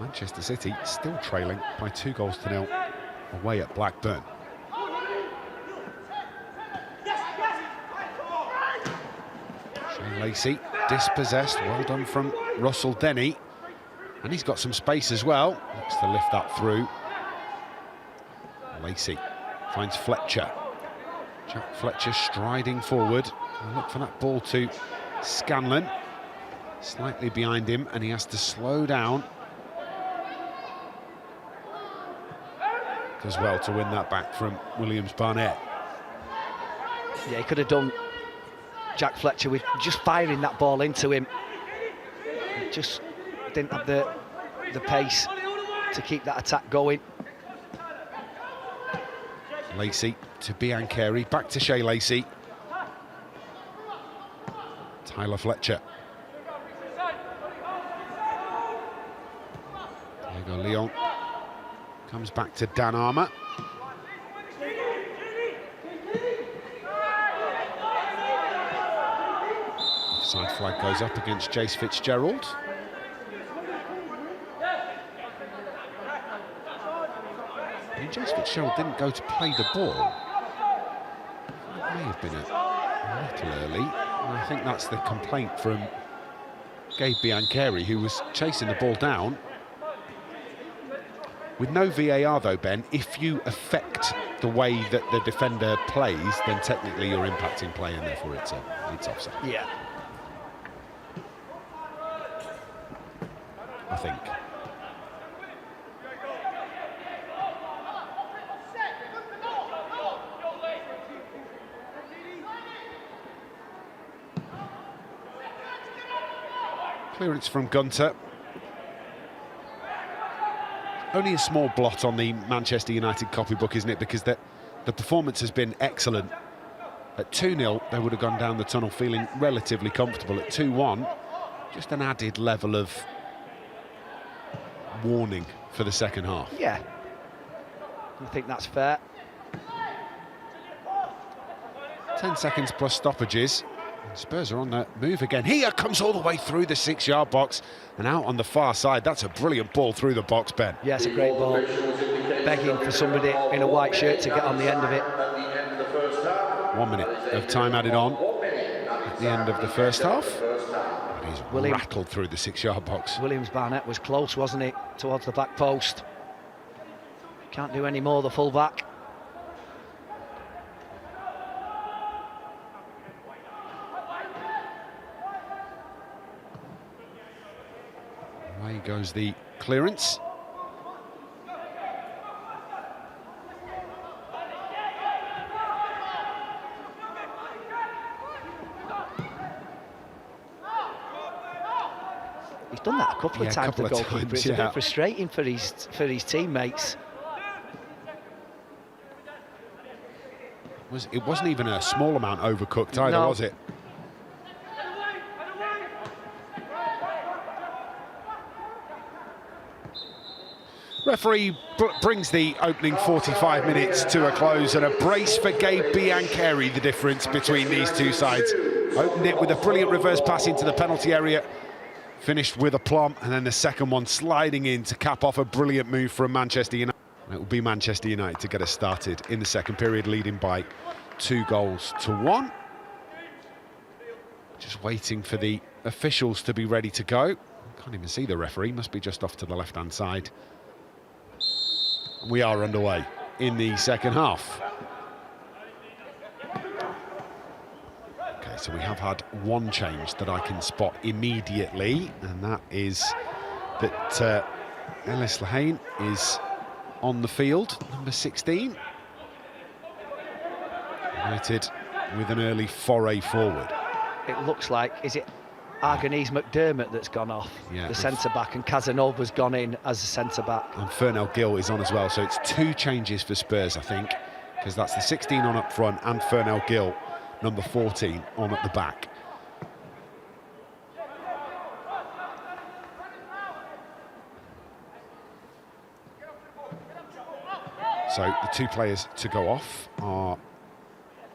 Manchester City still trailing by 2-0 away at Blackburn. Shane Lacey dispossessed, well done from Russell Denny. And he's got some space as well. Looks to lift that through. Lacey finds Fletcher. Jack Fletcher striding forward. I'll look for that ball to Scanlon. Slightly behind him, and he has to slow down. Does well to win that back from Williams-Barnett. Yeah, he could have done, Jack Fletcher, with just firing that ball into him. He just didn't have the pace to keep that attack going. Lacey to Biancheri, back to Shea Lacey. Tyler Fletcher. Diego Leon comes back to Dan Armour. Offside flag goes up against Jace Fitzgerald. I mean, Jace Fitzgerald didn't go to play the ball. It may have been a little early. And I think that's the complaint from Gabe Biancheri, who was chasing the ball down. With no VAR though, Ben, if you affect the way that the defender plays, then technically you're impacting play, and therefore it's offside. Yeah. I think. Clearance from Gunter. Only a small blot on the Manchester United copybook, isn't it? Because the performance has been excellent. At 2-0, they would have gone down the tunnel feeling relatively comfortable. At 2-1, just an added level of warning for the second half. Yeah, I think that's fair. 10 seconds plus stoppages. Spurs are on the move again. Here comes all the way through the 6-yard box and out on the far side. That's a brilliant ball through the box, Ben. Yeah, it's a great ball. Begging for somebody in a white shirt to get on the end of it. 1 minute of time added on at the end of the first half. He's rattled through the 6-yard box. Williams-Barnett was close, wasn't he, towards the back post. Can't do any more, the full-back. Away goes the clearance. He's done that a couple of times, the goalkeeper. It's a bit frustrating for his teammates. It wasn't even a small amount overcooked either, was it? Referee brings the opening 45 minutes to a close, and a brace for Gabe Biancheri, the difference between these two sides. Opened it with a brilliant reverse pass into the penalty area, finished with aplomb, and then the second one sliding in to cap off a brilliant move from Manchester United. It will be Manchester United to get us started in the second period, leading by 2-1. Just waiting for the officials to be ready to go. Can't even see the referee, must be just off to the left-hand side. We are underway in the second half. Okay, so we have had one change that I can spot immediately, and that is that Ellis Lehane is on the field, number 16. United with an early foray forward. It looks like, is it Arganese McDermott that's gone off, the centre-back, and Casanova's gone in as a centre-back. And Fernell Gill is on as well, so it's two changes for Spurs, I think, because that's the 16 on up front and Fernell Gill, number 14, on at the back. So the two players to go off are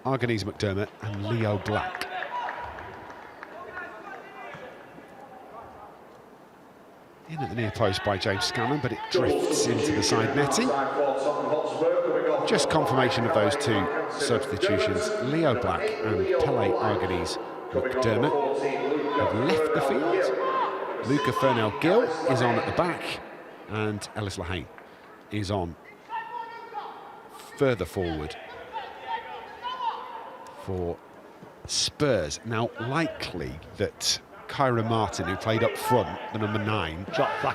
Arganese McDermott and Leo Black. In at the near post by James Scanlon, but it drifts into the side netting. Just confirmation of those two substitutions. Leo Black and Pele Arganese McDermott have left the field. Luca Fernell Gill is on at the back, and Ellis Lehane is on further forward for Spurs. Now, likely that Kyra Martin, who played up front, the number 9,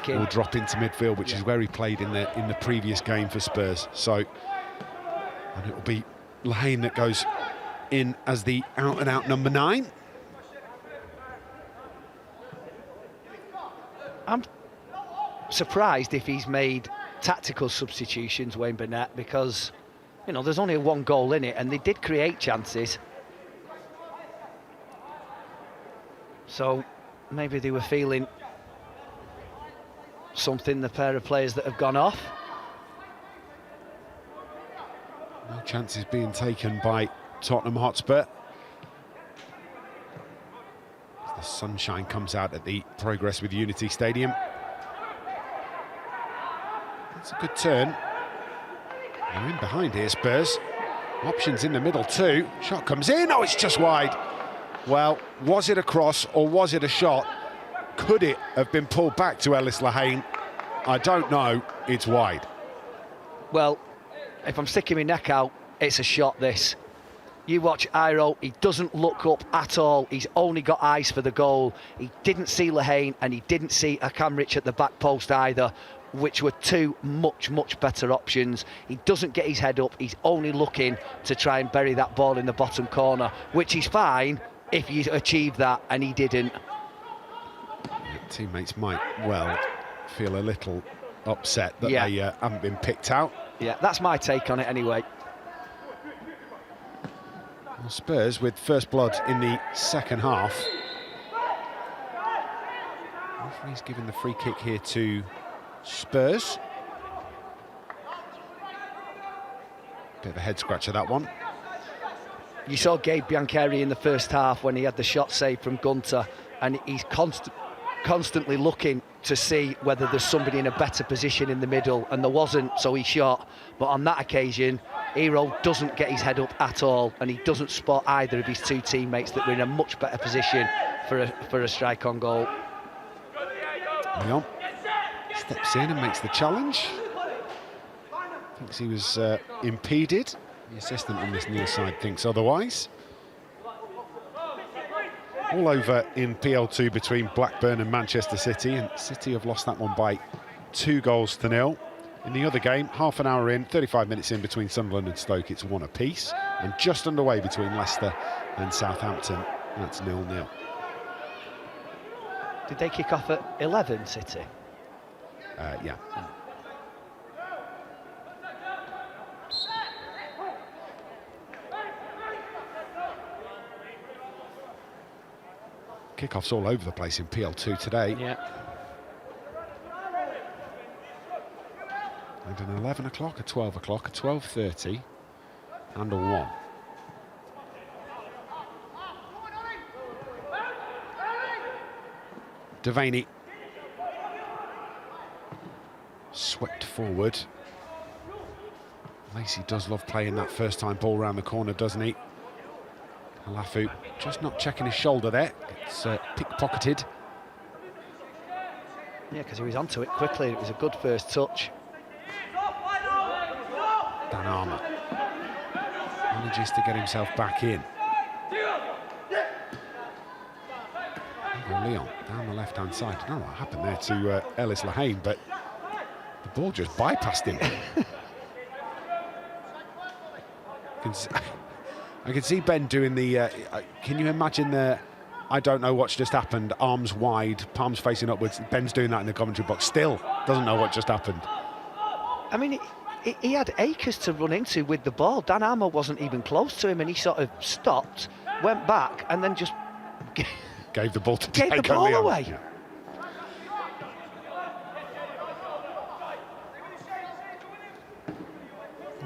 will drop into midfield, which is where he played in the previous game for Spurs. So, and it will be Lehane that goes in as the out-and-out number 9. I'm surprised if he's made tactical substitutions, Wayne Burnett, because, you know, there's only one goal in it, and they did create chances. So maybe they were feeling something, the pair of players that have gone off. No chances being taken by Tottenham Hotspur. As the sunshine comes out at the Progress with Unity Stadium. That's a good turn. They're in behind here, Spurs. Options in the middle too. Shot comes in. Oh, it's just wide. Well, was it a cross or was it a shot? Could it have been pulled back to Ellis Lehane? I don't know. It's wide. Well, if I'm sticking my neck out, it's a shot, this. You watch Iro, he doesn't look up at all. He's only got eyes for the goal. He didn't see Lehane and he didn't see Akamrich at the back post either, which were two much better options. He doesn't get his head up. He's only looking to try and bury that ball in the bottom corner, which is fine if you achieve that, and he didn't. Teammates might well feel a little upset that they haven't been picked out. Yeah, that's my take on it anyway. Well, Spurs with first blood in the second half. Referee's given the free kick here to Spurs. Bit of a head scratcher, that one. You saw Gabe Biancheri in the first half when he had the shot saved from Gunter, and he's constantly looking to see whether there's somebody in a better position in the middle, and there wasn't, so he shot. But on that occasion, Hero doesn't get his head up at all, and he doesn't spot either of his two teammates that were in a much better position for a strike on goal. Leon steps in and makes the challenge. Thinks he was impeded. The assistant on this near side thinks otherwise. All over in PL2 between Blackburn and Manchester City, and City have lost that one by 2-0. In the other game, half an hour in, 35 minutes in between Sunderland and Stoke, it's 1 apiece, and just underway between Leicester and Southampton, that's 0-0. Did they kick off at 11, City? Yeah. Kickoffs all over the place in PL2 today. Yeah. And an 11 o'clock, a 12 o'clock, a 12:30 and a 1. Devaney swept forward. Lacey does love playing that first time ball round the corner, doesn't he? Alafu just not checking his shoulder there. It's pickpocketed. Yeah, because he was onto it quickly. It was a good first touch. Dan Armour manages to get himself back in. Leon down the left-hand side. I don't know what happened there to Ellis Lehane, but the ball just bypassed him. I can see Ben doing the... can you imagine the... I don't know what's just happened, arms wide, palms facing upwards. Ben's doing that in the commentary box. Still doesn't know what just happened. I mean, he had acres to run into with the ball. Dan Armour wasn't even close to him, and he sort of stopped, went back, and then just... gave the ball to gave the Diego ball Leon. away. Yeah.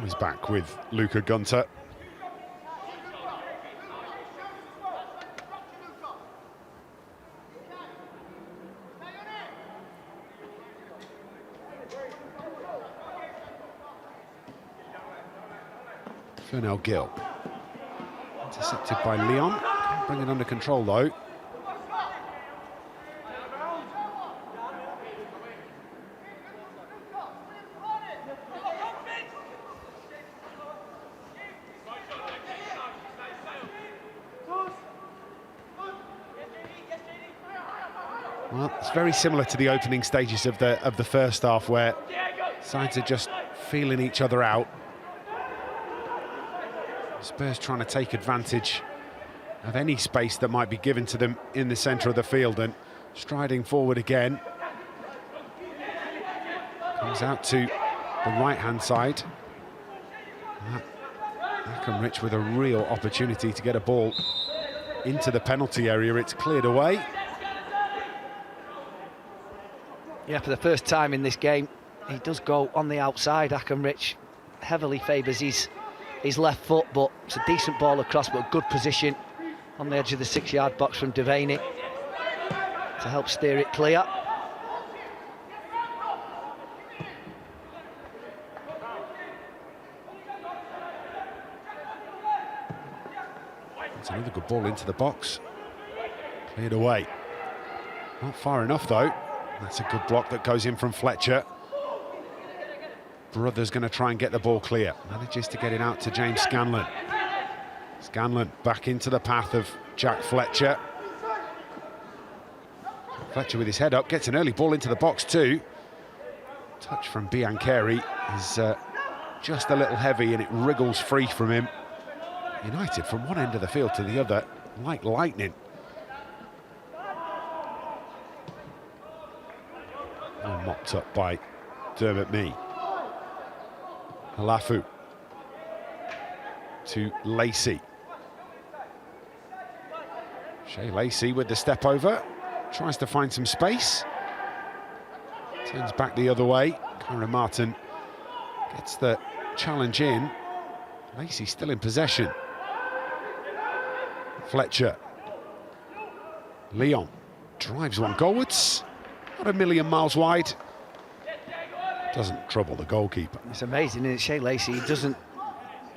He's back with Luca Gunter. Fernell Gill. Intercepted by Leon. Can't bring it under control though. Well, it's very similar to the opening stages of the first half, where sides are just feeling each other out. Spurs trying to take advantage of any space that might be given to them in the centre of the field, and striding forward again. Comes out to the right-hand side. Rich with a real opportunity to get a ball into the penalty area. It's cleared away. Yeah, for the first time in this game, he does go on the outside. Rich heavily favours his left foot, but it's a decent ball across, but a good position on the edge of the 6-yard box from Devaney to help steer it clear. It's another good ball into the box. Cleared away. Not far enough though. That's a good block that goes in from Fletcher. Brother's going to try and get the ball clear. Manages to get it out to James Scanlon. Scanlon back into the path of Jack Fletcher. Fletcher with his head up, gets an early ball into the box too. Touch from Biancheri is just a little heavy, and it wriggles free from him. United from one end of the field to the other, like lightning. Oh, mopped up by Dermot Mee. Alafu to Lacey. Shea Lacey with the step over, tries to find some space. Sends back the other way. Karen Martin gets the challenge in. Lacey still in possession. Fletcher. Leon drives one goalwards. Not a million miles wide. Doesn't trouble the goalkeeper. It's amazing, isn't it? Shea Lacey, he doesn't,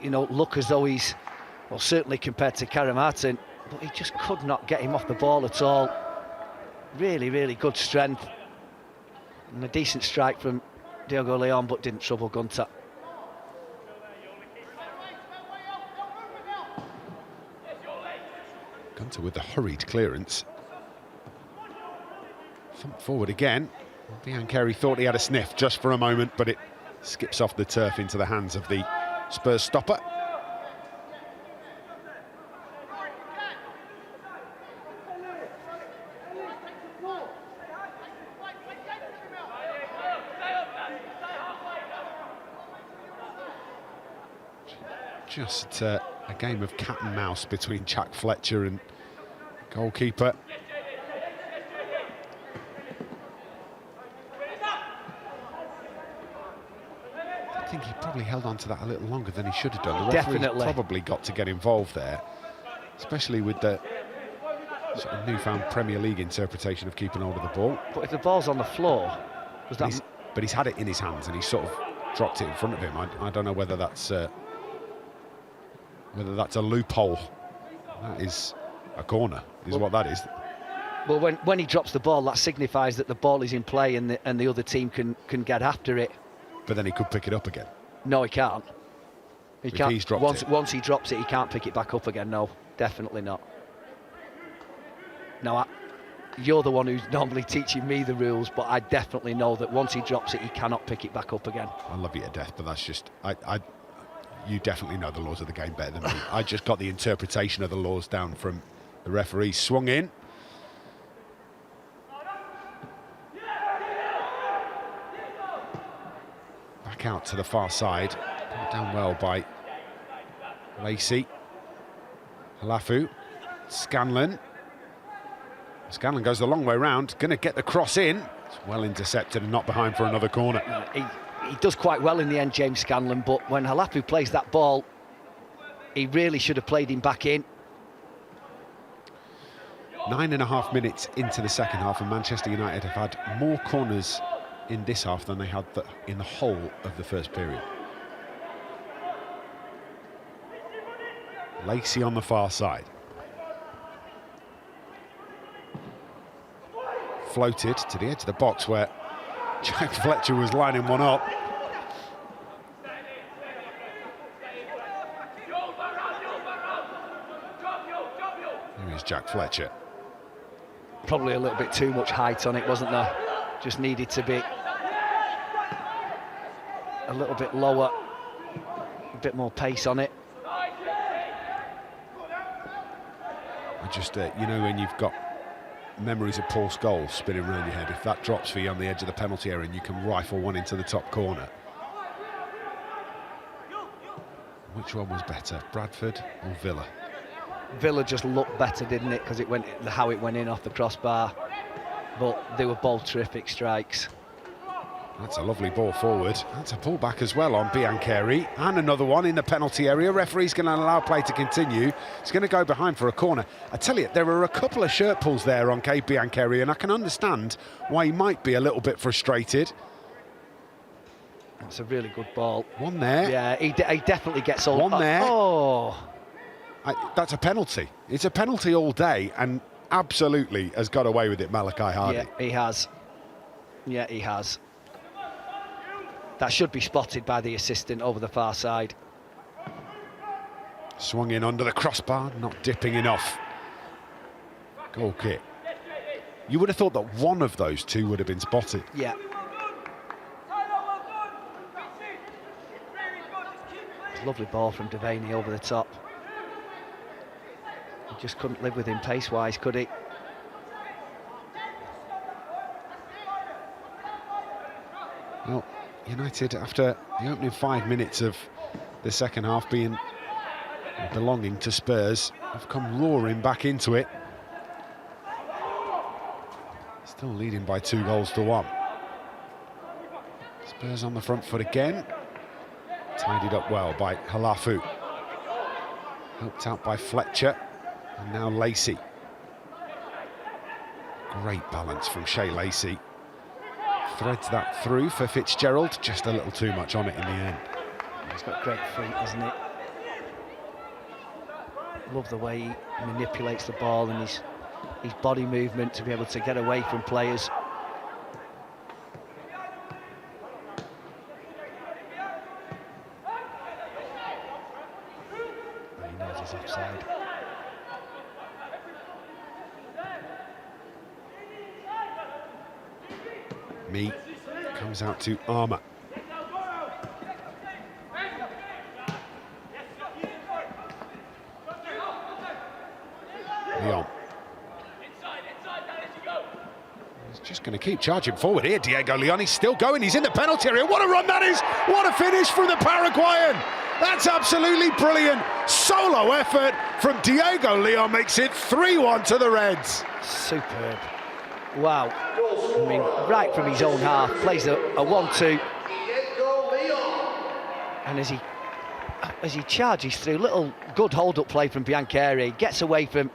you know, look as though he's, well, certainly compared to Karen Martin, but he just could not get him off the ball at all. Really, really good strength. And a decent strike from Diogo Leon, but didn't trouble Gunter. Gunter with the hurried clearance. Thump forward again. Biancheri thought he had a sniff just for a moment, but it skips off the turf into the hands of the Spurs stopper. Just a game of cat and mouse between Jack Fletcher and goalkeeper. I think he probably held on to that a little longer than he should have done. The referee probably got to get involved there, especially with the sort of newfound Premier League interpretation of keeping hold of the ball. But if the ball's on the floor, was that? But he's had it in his hands and he's sort of dropped it in front of him. I don't know whether that's a loophole. That is a corner, is what that is. Well, when he drops the ball, that signifies that the ball is in play and the other team can get after it. But then he could pick it up again. No, he can't. He can't. He's dropped it. Once he drops it, he can't pick it back up again. No, definitely not. Now, you're the one who's normally teaching me the rules, but I definitely know that once he drops it, he cannot pick it back up again. I love you to death, but that's just... You definitely know the laws of the game better than me. I just got the interpretation of the laws down from the referee. Swung in. Back out to the far side. Brought down well by Lacey. Halafu. Scanlon. Scanlon goes the long way round. Going to get the cross in. It's well intercepted and not behind for another corner. He does quite well in the end, James Scanlon, but when Halafu plays that ball, he really should have played him back in. 9.5 minutes into the second half, and Manchester United have had more corners in this half than they had in the whole of the first period. Lacey on the far side. Floated to the edge of the box where Jack Fletcher was lining one up. Here is Jack Fletcher. Probably a little bit too much height on it, wasn't there? Just needed to be a little bit lower, a bit more pace on it. I just, you know, when you've got memories of Paul Scholes spinning around your head, if that drops for you on the edge of the penalty area and you can rifle one into the top corner. Which one was better, Bradford or Villa? Villa just looked better, didn't it? Because how it went in off the crossbar. But they were both terrific strikes. That's a lovely ball forward. That's a pullback as well on Biancheri. And another one in the penalty area. Referee's going to allow play to continue. It's going to go behind for a corner. I tell you, there are a couple of shirt pulls there on Kay Biancheri, and I can understand why he might be a little bit frustrated. That's a really good ball. One there. Yeah, he definitely gets all... One there. Oh! That's a penalty. It's a penalty all day, and absolutely has got away with it, Malachi Hardy. Yeah, he has. Yeah, he has. That should be spotted by the assistant over the far side. Swung in under the crossbar, not dipping enough. Goal kick. You would have thought that one of those two would have been spotted. Yeah. Lovely ball from Devaney over the top. He just couldn't live with him pace-wise, could he? Well, United, after the opening 5 minutes of the second half being belonging to Spurs, have come roaring back into it. Still leading by 2-1. Spurs on the front foot again. Tidied up well by Halafu. Helped out by Fletcher. And now Lacey. Great balance from Shea Lacey. Threads that through for Fitzgerald. Just a little too much on it in the end. He's got great feet, hasn't he? Love the way he manipulates the ball and his body movement to be able to get away from players. He knows he's offside. Me comes out to Armour. Leon. He's just going to keep charging forward here, Diego Leon. He's still going, he's in the penalty area. What a run that is! What a finish from the Paraguayan! That's absolutely brilliant. Solo effort from Diego Leon makes it 3-1 to the Reds. Superb. Wow. I mean, right from his own half, plays a 1-2. And as he charges through, little good hold-up play from Biancheri, gets away from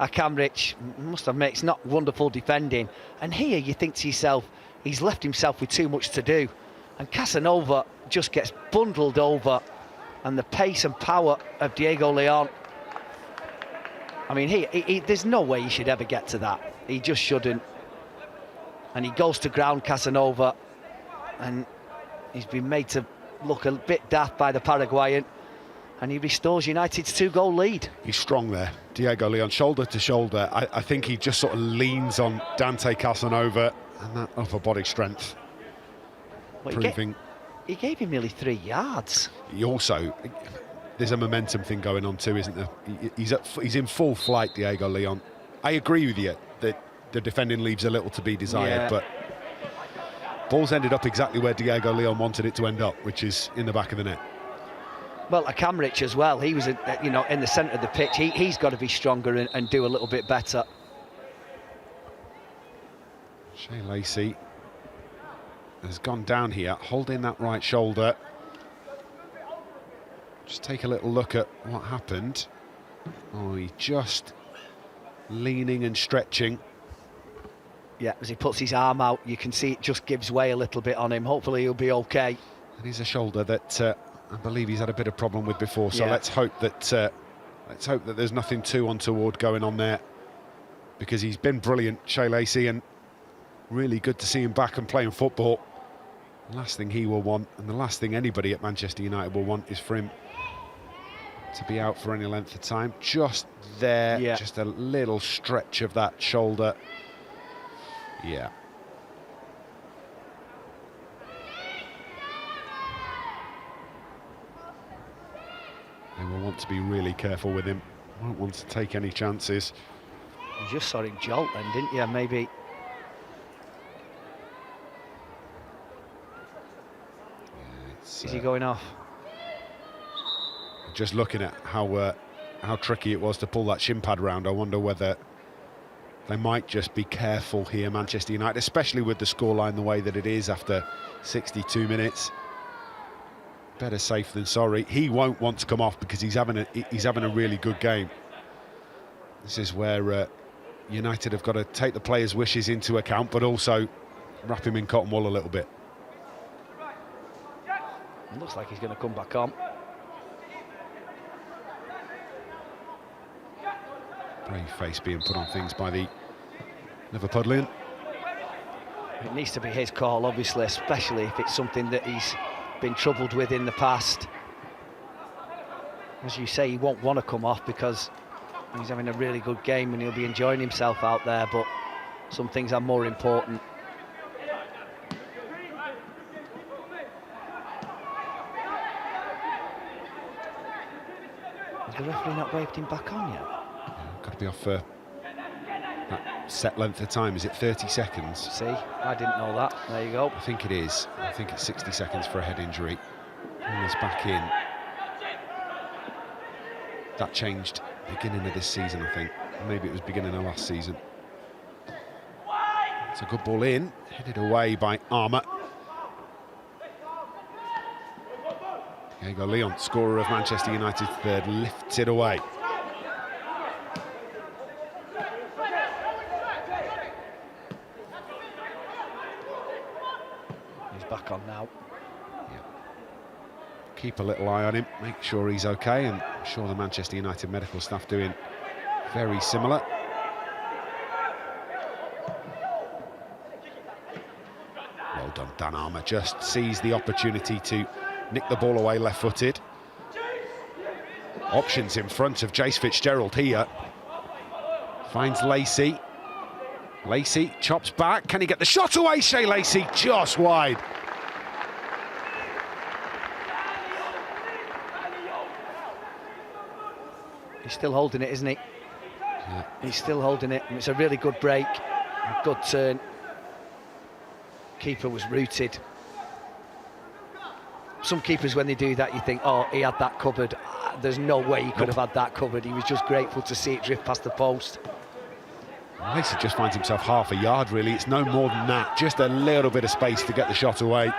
Akamrich, must admit it's not wonderful defending. And here you think to yourself, he's left himself with too much to do. And Casanova just gets bundled over. And the pace and power of Diego Leon. I mean, there's no way he should ever get to that. He just shouldn't. And he goes to ground, Casanova. And he's been made to look a bit daft by the Paraguayan. And he restores United's 2-goal lead. He's strong there, Diego Leon, shoulder to shoulder. I think he just sort of leans on Dante Casanova and that upper body strength. Well, proving... He gave him nearly 3 yards. He also, there's a momentum thing going on too, isn't there? He's in full flight, Diego Leon. I agree with you that the defending leaves a little to be desired, but ball's ended up exactly where Diego Leon wanted it to end up, which is in the back of the net. Well, Akamrich as well. He was, in the centre of the pitch. He's got to be stronger and do a little bit better. Shea Lacey has gone down here, holding that right shoulder. Just take a little look at what happened. Oh, he just leaning and stretching. Yeah, as he puts his arm out, you can see it just gives way a little bit on him. Hopefully he'll be okay. It is a shoulder that I believe he's had a bit of problem with before, so let's hope that there's nothing too untoward going on there, because he's been brilliant, Shea Lacey, and really good to see him back and playing football. The last thing he will want, and the last thing anybody at Manchester United will want, is for him to be out for any length of time. Just there, just a little stretch of that shoulder. Yeah. They will want to be really careful with him. Won't want to take any chances. You just saw him jolt then, didn't you? Maybe. Is he going off? Just looking at how tricky it was to pull that shin pad round, I wonder whether they might just be careful here, Manchester United, especially with the scoreline the way that it is after 62 minutes. Better safe than sorry. He won't want to come off because he's having a really good game. This is where United have got to take the players' wishes into account, but also wrap him in cotton wool a little bit. It looks like he's going to come back on. Brave face being put on things by the Liverpudlian. It needs to be his call, obviously, especially if it's something that he's been troubled with in the past. As you say, he won't want to come off because he's having a really good game and he'll be enjoying himself out there, but some things are more important. Has the referee not waved him back on yet? Got to be off for that set length of time. Is it 30 seconds? See, I didn't know that. There you go. I think it is. I think it's 60 seconds for a head injury. Pull this back in. That changed beginning of this season, I think. Maybe it was beginning of last season. It's a good ball in, headed away by Armour. Diego Leon, scorer of Manchester United's third, lifts it away. He's back on now. Yeah. Keep a little eye on him, make sure he's okay, and I'm sure the Manchester United medical staff doing very similar. Well done, Dan Armour, just sees the opportunity to nick the ball away left-footed. Options in front of Jace Fitzgerald here. Finds Lacey. Lacey chops back. Can he get the shot away? Shea Lacey just wide. He's still holding it, isn't he? Yeah. He's still holding it. And it's a really good break. A good turn. Keeper was rooted. Some keepers, when they do that, you think, oh, he had that covered. There's no way he could have had that covered. He was just grateful to see it drift past the post. Lacey just finds himself half a yard, really. It's no more than that. Just a little bit of space to get the shot away.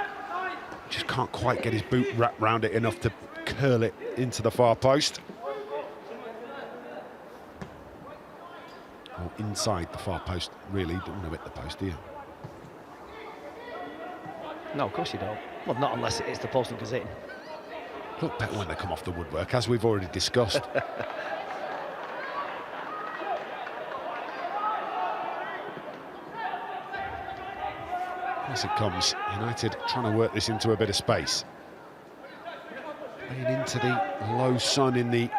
Just can't quite get his boot wrapped round it enough to curl it into the far post. Or inside the far post, really. Don't want to hit the post, do you? No, of course you don't. Well, not unless it is the post and goes in. Look better when they come off the woodwork, as we've already discussed. As it comes, United trying to work this into a bit of space. Playing into the low sun in the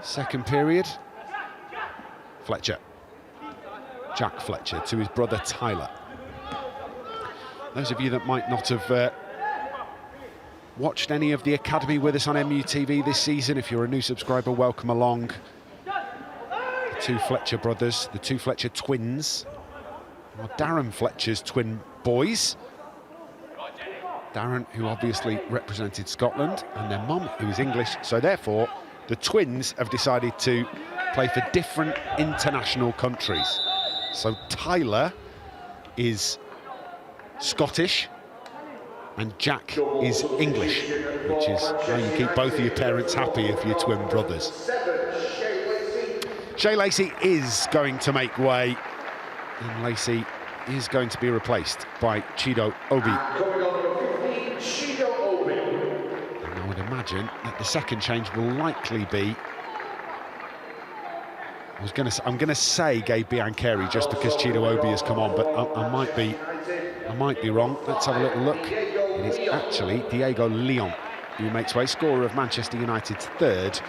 second period. Fletcher. Jack Fletcher to his brother Tyler. Those of you that might not have watched any of the academy with us on MUTV this season, if you're a new subscriber, welcome along. The two Fletcher brothers, the two Fletcher twins, are Darren Fletcher's twin boys. Darren, who obviously represented Scotland, and their mum, who is English, so therefore the twins have decided to play for different international countries. So Tyler is Scottish and Jack is English, which is how you keep both of your parents happy if you're twin brothers. Shea Lacey is going to make way, and Lacey is going to be replaced by Chido Obi. And I would imagine that the second change will likely be, I'm going to say Gabe Biancheri just because Chido Obi has come on, but I might be wrong. Let's have a little look. It is actually Diego Leon who makes way, scorer of Manchester United's third,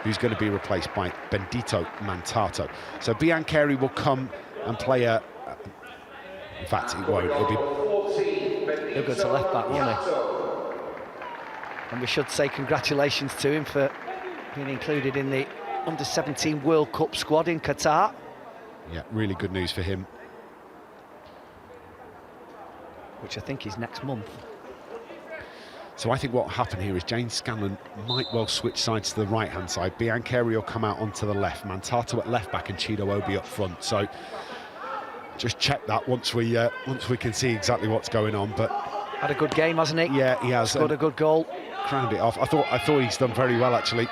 who's going to be replaced by Bendito Mantato. So Biancheri will come and play a... In fact, it won't. He'll go to left back, won't he? And we should say congratulations to him for being included in the Under-17 World Cup squad in Qatar. Yeah, really good news for him. Which I think is next month. So I think what will happen here is James Scanlon might well switch sides to the right-hand side. Biancheri will come out onto the left. Mantato at left-back and Chido Obi up front. So just check that once we can see exactly what's going on. But had a good game, hasn't he? Yeah, he has. Scored a good goal. Crowned it off. I thought he's done very well, actually.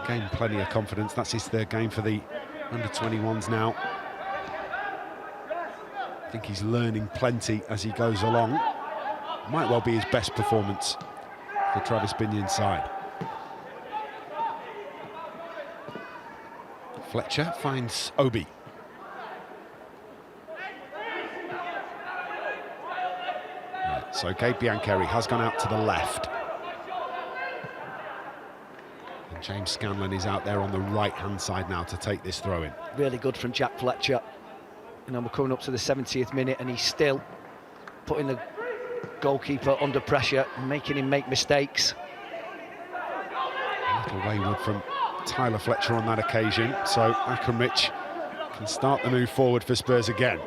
Gained plenty of confidence. That's his third game for the Under-21s now. I think he's learning plenty as he goes along. Might well be his best performance for Travis Binion's side. Fletcher finds Obi. Right, so Gabe Biancheri has gone out to the left. And James Scanlon is out there on the right-hand side now to take this throw-in. Really good from Jack Fletcher. You know, we're coming up to the 70th minute and he's still putting the goalkeeper under pressure and making him make mistakes. A little wayward from Tyler Fletcher on that occasion, so Akramich can start the move forward for Spurs again.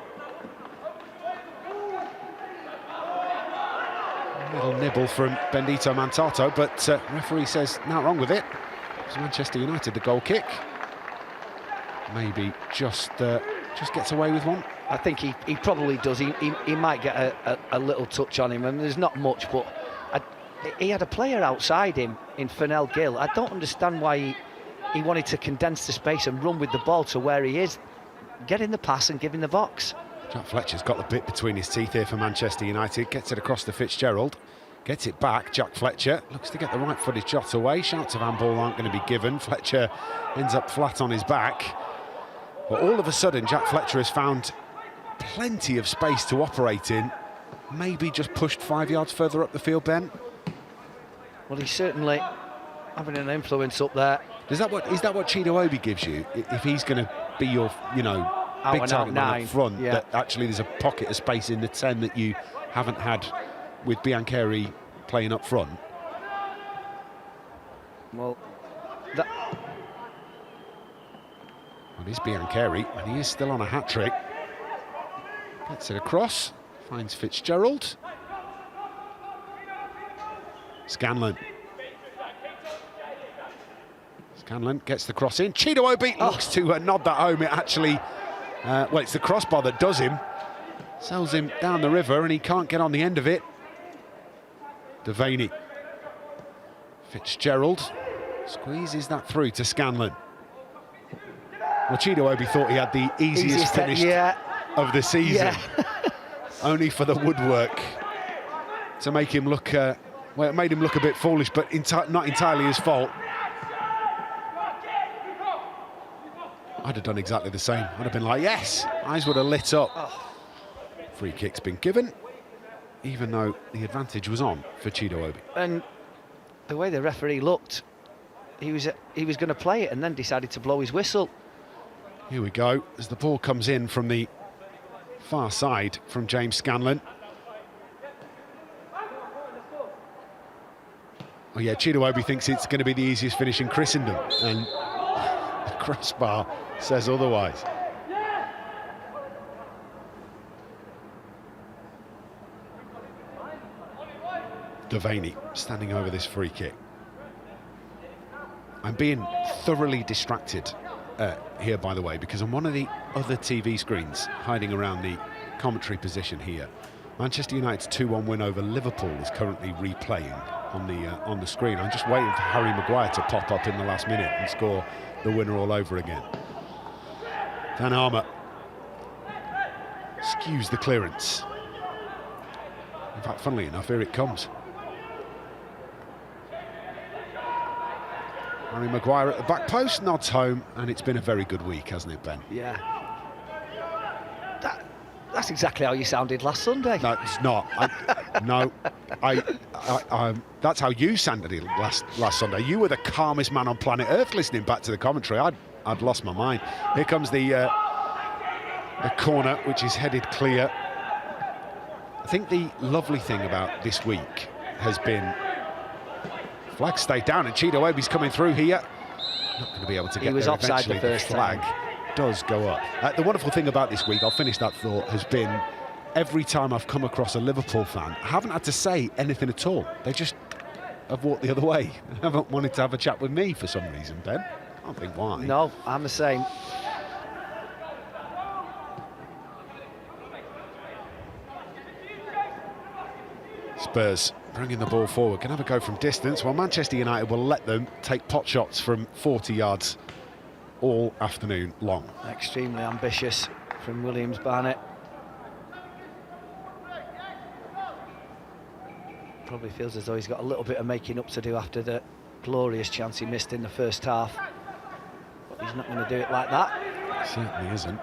A little nibble from Bendito Mantato, but referee says nothing wrong with it. It's Manchester United, the goal kick. Maybe just gets away with one. I think he probably does. He might get a little touch on him, and there's not much, but he had a player outside him in Fennell Gill. I don't understand why he wanted to condense the space and run with the ball to where he is, getting the pass and giving the box. Jack Fletcher's got the bit between his teeth here for Manchester United, gets it across to Fitzgerald, gets it back. Jack Fletcher looks to get the right footed shot away. Shouts of handball aren't going to be given. Fletcher ends up flat on his back. But all of a sudden, Jack Fletcher has found plenty of space to operate in. Maybe just pushed 5 yards further up the field, Ben. Well, he's certainly having an influence up there. Is that what Chido Obi gives you? If he's going to be your, big target man up front, yeah. that actually there's a pocket of space in the 10 that you haven't had with Biancheri playing up front. Well, Well, he's Biancheri, and he is still on a hat-trick. Gets it across, finds Fitzgerald. Scanlon gets the cross in. Chido Obi looks to nod that home. It actually, well, it's the crossbar that does him. Sells him down the river, and he can't get on the end of it. Devaney. Fitzgerald squeezes that through to Scanlon. Well, Chido Obi thought he had the easiest finish of the season. Yeah. Only for the woodwork to make him look, well, it made him look a bit foolish, but not entirely his fault. I'd have done exactly the same. I'd have been like, yes, eyes would have lit up. Oh. Free kick's been given, even though the advantage was on for Chido Obi. And the way the referee looked, he was going to play it and then decided to blow his whistle. Here we go, as the ball comes in from the far side from James Scanlon. Oh yeah, Chido Obi thinks it's going to be the easiest finish in Christendom, and the crossbar says otherwise. Devaney standing over this free kick. I'm being thoroughly distracted here, by the way, because on one of the other TV screens hiding around the commentary position here, Manchester United's 2-1 win over Liverpool is currently replaying on the screen. I'm just waiting for Harry Maguire to pop up in the last minute and score the winner all over again. Dan Armour skews the clearance. In fact, funnily enough, here it comes. Harry Maguire at the back post, nods home, and it's been a very good week, hasn't it, Ben? Yeah. That's exactly how you sounded last Sunday. No, it's not. That's how you sounded last Sunday. You were the calmest man on planet Earth listening back to the commentary. I'd lost my mind. Here comes the corner, which is headed clear. I think the lovely thing about this week has been flag stayed down, and Chido Obi's coming through here. Not going to be able to get there. He was offside the first flag does go up. The wonderful thing about this week, I'll finish that thought, has been every time I've come across a Liverpool fan, I haven't had to say anything at all. They just have walked the other way. They haven't wanted to have a chat with me for some reason, Ben. I don't think why. No, I'm the same. Spurs bringing the ball forward, can have a go from distance, while Manchester United will let them take pot shots from 40 yards all afternoon long. Extremely ambitious from Williams Barnett. Probably feels as though he's got a little bit of making up to do after the glorious chance he missed in the first half. But he's not going to do it like that. He certainly isn't.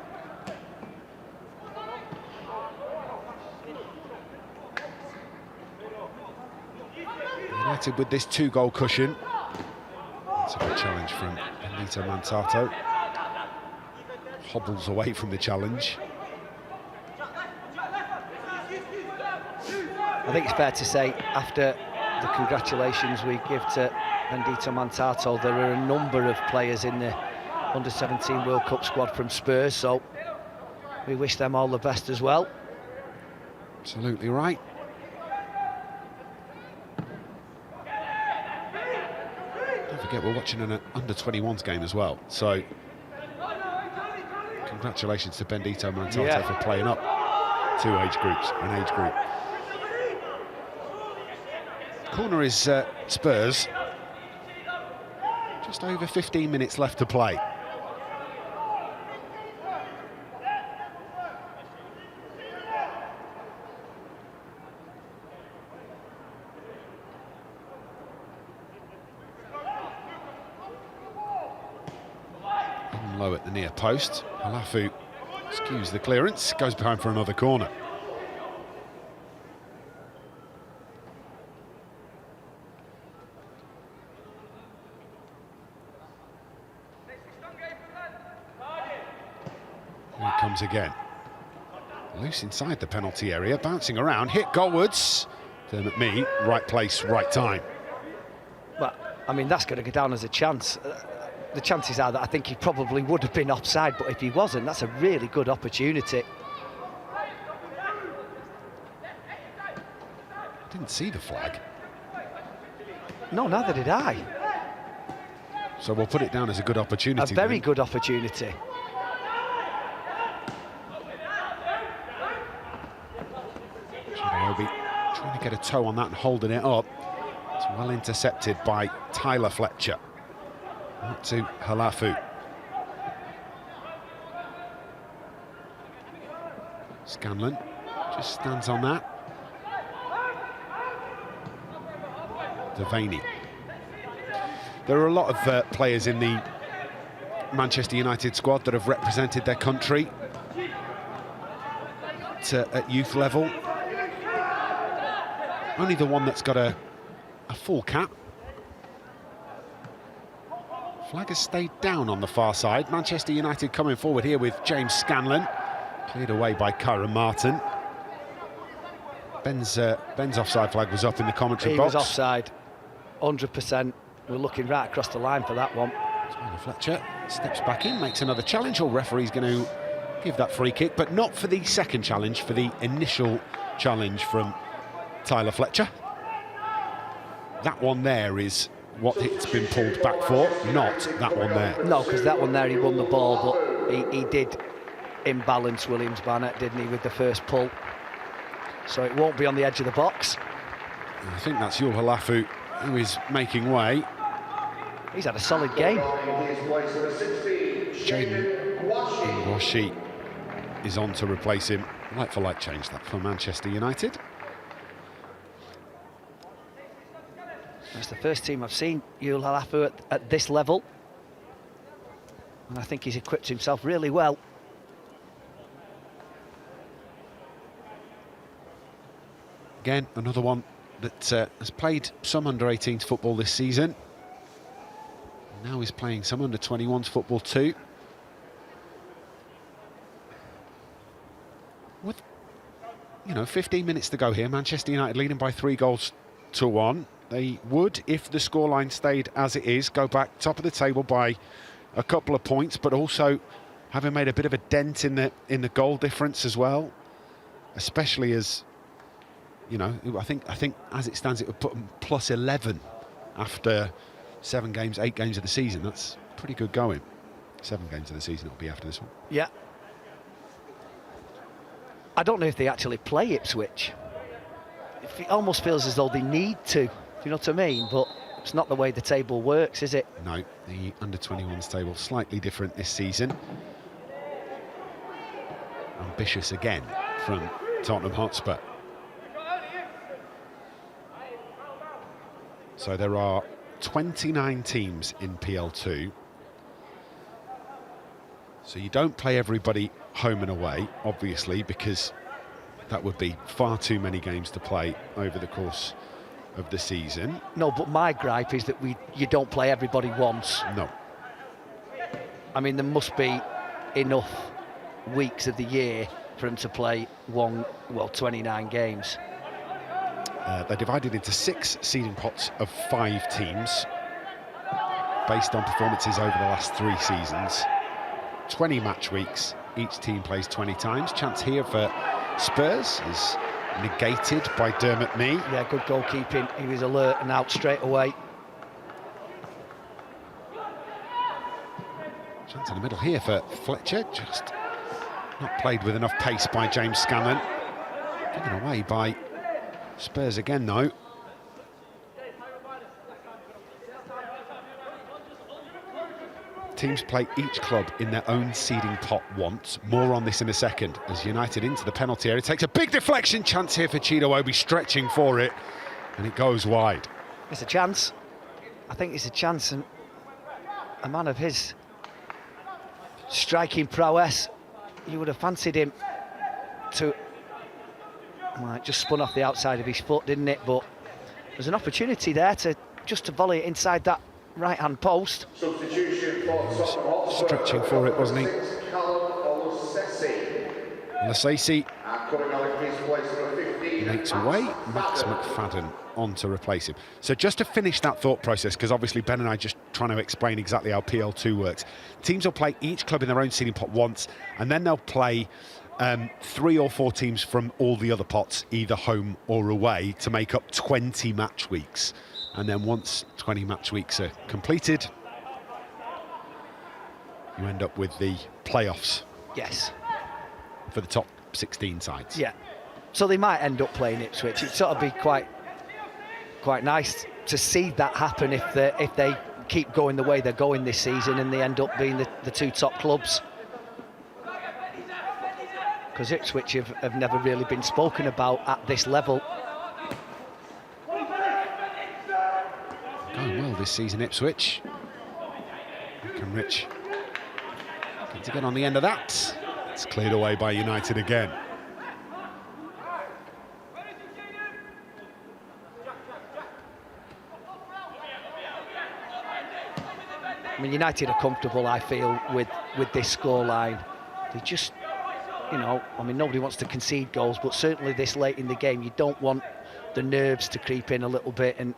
United with this 2-goal cushion. That's a good challenge from Benito Mantato. Hobbles away from the challenge. I think it's fair to say, after the congratulations we give to Benito Mantato, there are a number of players in the Under-17 World Cup squad from Spurs, so we wish them all the best as well. Absolutely right. Don't forget, we're watching an Under-21s game as well, so congratulations to Bendito Montalto Yeah. for playing up an age group. Corner is Spurs. Just over 15 minutes left to play. Low at the near post. Halafu skews the clearance, goes behind for another corner. Here it comes again. Loose inside the penalty area, bouncing around, hit goalwards. Dermot Mee, right place, right time. Well, I mean, that's going to go down as a chance. The chances are that I think he probably would have been offside, but if he wasn't, that's a really good opportunity. Didn't see the flag. No, neither did I. So we'll put it down as a good opportunity. A very then. good opportunity. Chidobe trying to get a toe on that and holding it up. It's well intercepted by Tyler Fletcher. Out to Halafu. Scanlon just stands on that. Devaney. There are a lot of players in the Manchester United squad that have represented their country at youth level. Only the one that's got a full cap. Flag has stayed down on the far side. Manchester United coming forward here with James Scanlon. Cleared away by Kyron Martin. Ben's offside flag was up in the commentary box. He was offside, 100%. We're looking right across the line for that one. Tyler Fletcher steps back in, makes another challenge. Or referee's going to give that free kick, but not for the second challenge, for the initial challenge from Tyler Fletcher. That one there is what it's been pulled back for, not that one there. No, because that one there he won the ball, but he did imbalance Williams-Barnett, didn't he, with the first pull. So it won't be on the edge of the box. I think that's Yul Halafu who is making way. He's had a solid game. Jaden Ingwashi is on to replace him. Like for like change that for Manchester United. It's the first team I've seen Yul Halafu at this level. And I think he's equipped himself really well. Again, another one that has played some under-18s football this season. Now he's playing some under-21s football too. With, 15 minutes to go here, Manchester United leading by 3-1. They would, if the scoreline stayed as it is, go back top of the table by a couple of points, but also having made a bit of a dent in the goal difference as well, especially as I think as it stands, it would put them plus 11 after 8 games of the season. That's pretty good going. 7 games of the season it'll be after this one. Yeah. I don't know if they actually play Ipswich. It almost feels as though they need to. Do you know what I mean? But it's not the way the table works, is it? No, the under-21s table slightly different this season. Ambitious again from Tottenham Hotspur. So there are 29 teams in PL2. So you don't play everybody home and away, obviously, because that would be far too many games to play over the course of the season. No, but my gripe is that you don't play everybody once. No. I mean, there must be enough weeks of the year for them to play 29 games. They're divided into 6 seeding pots of 5 teams based on performances over the last 3 seasons. 20 match weeks, each team plays 20 times. Chance here for Spurs is negated by Dermot Mee. Yeah, good goalkeeping. He was alert and out straight away. Chance in the middle here for Fletcher, just Not played with enough pace by James Scanlon. Given away by Spurs again, though. Teams play each club in their own seeding pot once. More on this in a second. As United into the penalty area, takes a big deflection chance here for Chido-Obi, stretching for it, and it goes wide. It's a chance. I think it's a chance, and a man of his striking prowess, you would have fancied him to... Well, it just spun off the outside of his foot, didn't it? But there's an opportunity there to volley it inside that right-hand post. Substitution for Tottenham Hotspur. Stretching for it, wasn't he? Lasasi makes away. Max McFadden on to replace him. So just to finish that thought process, because obviously Ben and I just trying to explain exactly how PL2 works. Teams will play each club in their own seeding pot once, and then they'll play 3 or 4 teams from all the other pots, either home or away, to make up 20 match weeks. And then once 20 match weeks are completed, you end up with the playoffs. Yes. For the top 16 sides. Yeah. So they might end up playing Ipswich. It'd sort of be quite nice to see that happen if they keep going the way they're going this season and they end up being the 2 top clubs. Because Ipswich have never really been spoken about at this level. Going well this season, Ipswich. Can Rich get to get on the end of that? It's cleared away by United again. I mean, United are comfortable, I feel, with this scoreline. They just, you know, I mean, nobody wants to concede goals, but certainly this late in the game, you don't want the nerves to creep in a little bit and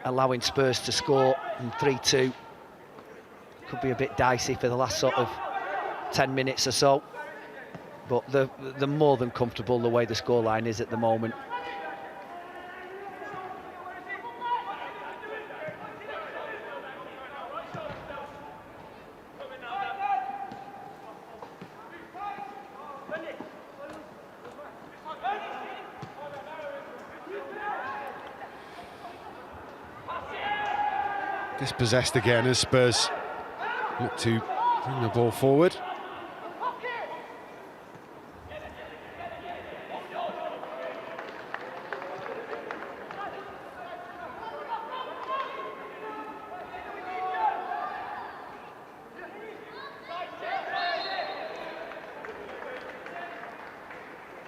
allowing Spurs to score. And 3-2 could be a bit dicey for the last sort of 10 minutes or so. But they're more than comfortable the way the scoreline is at the moment. Dispossessed again as Spurs look to bring the ball forward.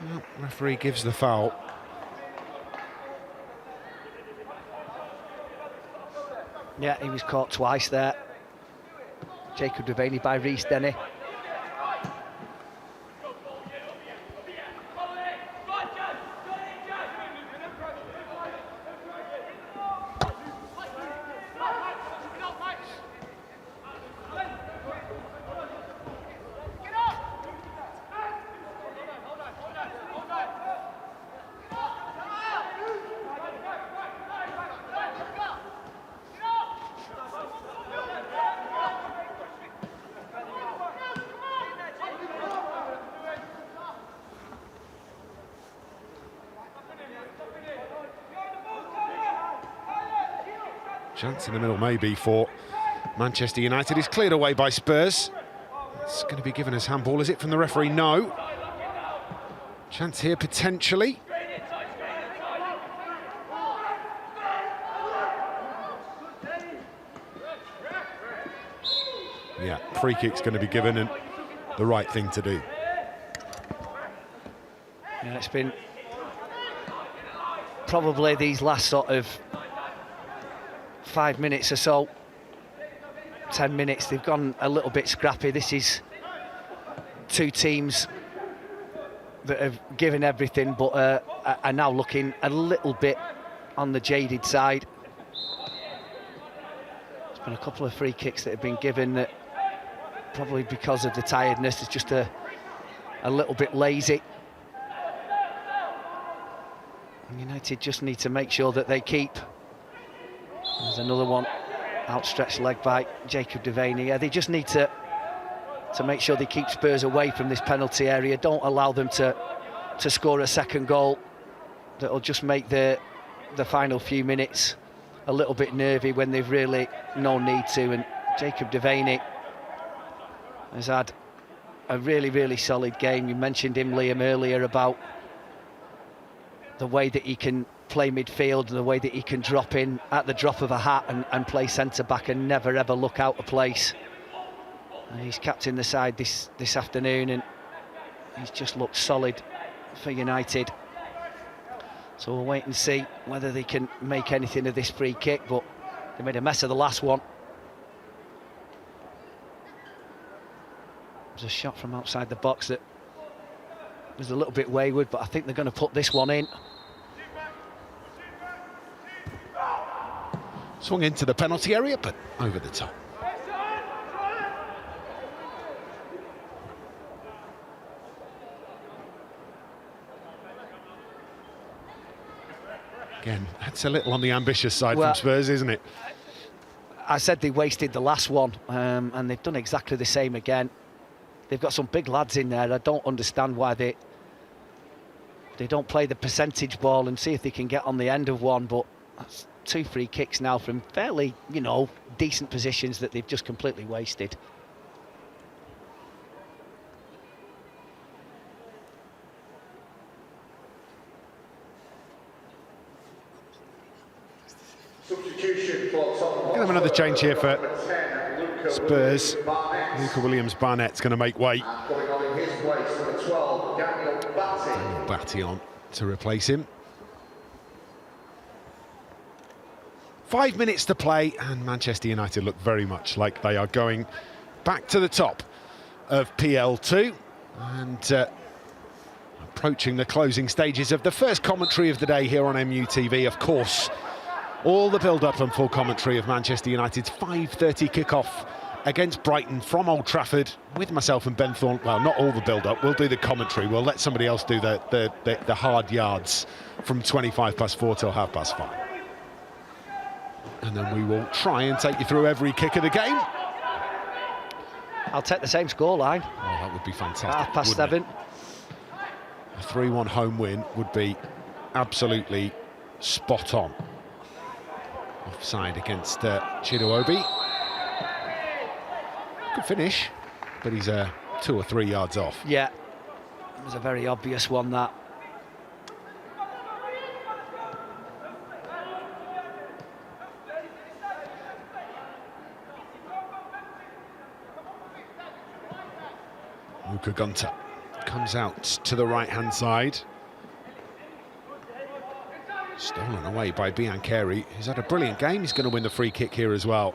Well, referee gives the foul. Yeah, he was caught twice there. Jacob Devaney by Reece Denny. Chance in the middle maybe for Manchester United. Is cleared away by Spurs. It's going to be given as handball, is it, from the referee? No. Chance here potentially. Yeah, free kick's going to be given and the right thing to do. Yeah, it's been probably these last sort of 5 minutes or so, 10 minutes, they've gone a little bit scrappy. This is 2 teams that have given everything but are now looking a little bit on the jaded side. There's been a couple of free kicks that have been given that probably because of the tiredness is just a little bit lazy. And United just need to make sure that they keep. There's another one, outstretched leg by Jacob Devaney. Yeah, they just need to to make sure they keep Spurs away from this penalty area. Don't allow them to score a second goal. That'll just make the final few minutes a little bit nervy when they've really no need to. And Jacob Devaney has had a really, really solid game. You mentioned him, Liam, earlier about the way that he can play midfield, the way that he can drop in at the drop of a hat and play centre-back and never ever look out of place. And he's captained the side this afternoon, and he's just looked solid for United. So we'll wait and see whether they can make anything of this free kick, but they made a mess of the last one. It was a shot from outside the box that was a little bit wayward, but I think they're going to put this one in. Swung into the penalty area, but over the top. Again, that's a little on the ambitious side from Spurs, isn't it? I said they wasted the last one, and they've done exactly the same again. They've got some big lads in there. I don't understand why they don't play the percentage ball and see if they can get on the end of one, but that's 2 free kicks now from fairly, you know, decent positions that they've just completely wasted. Substitution for Tottenham Going to have another change here for Spurs. Luca Williams-Barnett's going to make way. Coming on in his place, number 12, Daniel Batty. Daniel Batty on to replace him. 5 minutes to play, and Manchester United look very much like they are going back to the top of PL2 and approaching the closing stages of the first commentary of the day here on MUTV. Of course, all the build-up and full commentary of Manchester United's 5:30 kick-off against Brighton from Old Trafford with myself and Ben Thorne. Well, not all the build-up, we'll do the commentary. We'll let somebody else do the hard yards from 4:25 till 5:30. And then we will try and take you through every kick of the game. I'll take the same scoreline. Oh, that would be fantastic. 7:30. A 3-1 home win would be absolutely spot on. Offside against Chido-Obi. Good finish, but he's 2 or 3 yards off. Yeah, it was a very obvious one, that. Luka Gunter comes out to the right-hand side. Stolen away by Biancheri, who's had a brilliant game. He's going to win the free kick here as well.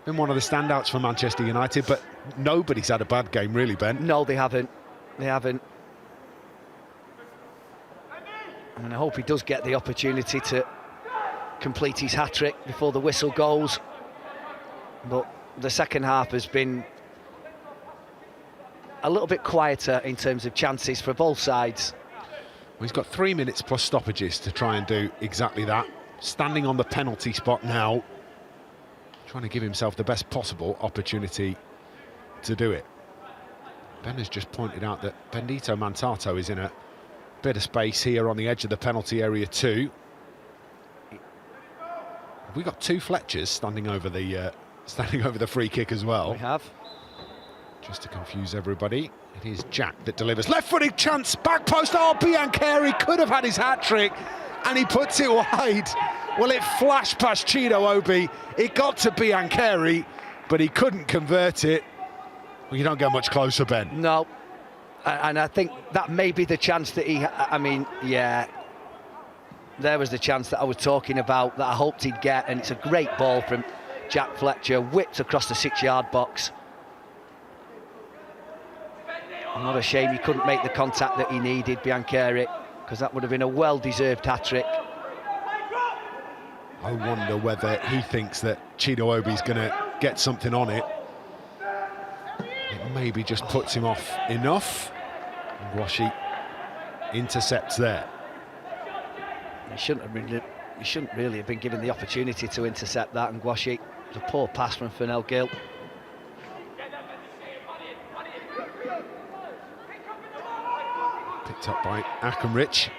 Been one of the standouts for Manchester United, but nobody's had a bad game, really, Ben. No, they haven't. They haven't. And I hope he does get the opportunity to complete his hat-trick before the whistle goes. But the second half has been a little bit quieter in terms of chances for both sides. Well, he's got 3 minutes plus stoppages to try and do exactly that. Standing on the penalty spot now, trying to give himself the best possible opportunity to do it. Ben has just pointed out that Benedito Mantato is in a bit of space here on the edge of the penalty area too. We got 2 Fletchers standing over the free kick as well. We have. Just to confuse everybody, it is Jack that delivers. Left-footed chance, back post. Oh, Biancheri could have had his hat-trick, and he puts it wide. Well, it flashed past Chido-Obi. It got to Biancheri, but he couldn't convert it. Well, you don't get much closer, Ben. No, and I think that may be the chance that I mean, yeah, there was the chance that I was talking about that I hoped he'd get, and it's a great ball from Jack Fletcher, whipped across the 6-yard box. I'm not ashamed he couldn't make the contact that he needed, Biancheri, because that would have been a well-deserved hat-trick. I wonder whether he thinks that Chido-Obi's going to get something on it. It maybe just puts him off enough. And Gwashi intercepts there. He shouldn't really have been given the opportunity to intercept that, and Gwashi, it was a poor pass from Fernell Gill. Picked up by Akenrich.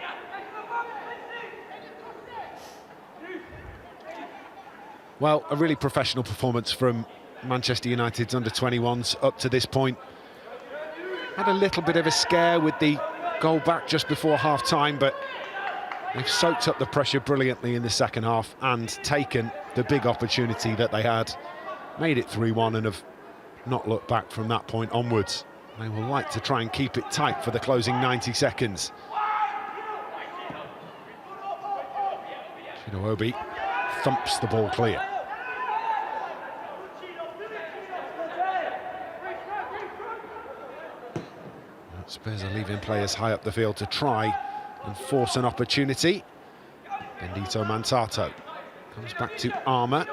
Well, a really professional performance from Manchester United's under-21s up to this point. Had a little bit of a scare with the goal back just before half-time, but they've soaked up the pressure brilliantly in the second half and taken the big opportunity that they had. Made it 3-1 and have not looked back from that point onwards. They will like to try and keep it tight for the closing 90 seconds. Chido-Obi thumps the ball clear. Spurs are leaving players high up the field to try and force an opportunity. Bendito Mantato comes back to Armour.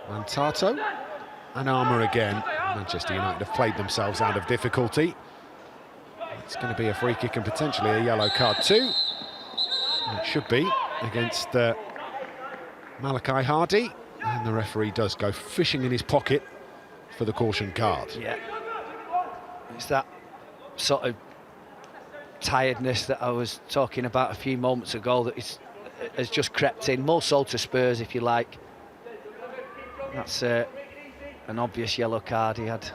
Mantato and Armour again. Manchester United have played themselves out of difficulty. It's going to be a free kick and potentially a yellow card too. And it should be against Malachi Hardy. And the referee does go fishing in his pocket for the caution card. Yeah, it's that sort of tiredness that I was talking about a few moments ago that has just crept in, more so to Spurs if you like. That's an obvious yellow card. He had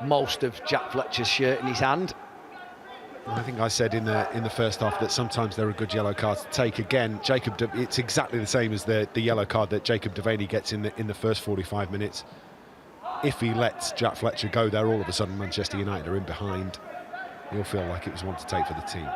most of Jack Fletcher's shirt in his hand. I think I said in the first half that sometimes there are good yellow cards to take. Again, it's exactly the same as the yellow card that Jacob Devaney gets in the first 45 minutes. If he lets Jack Fletcher go there, all of a sudden Manchester United are in behind. He'll feel like it was one to take for the team.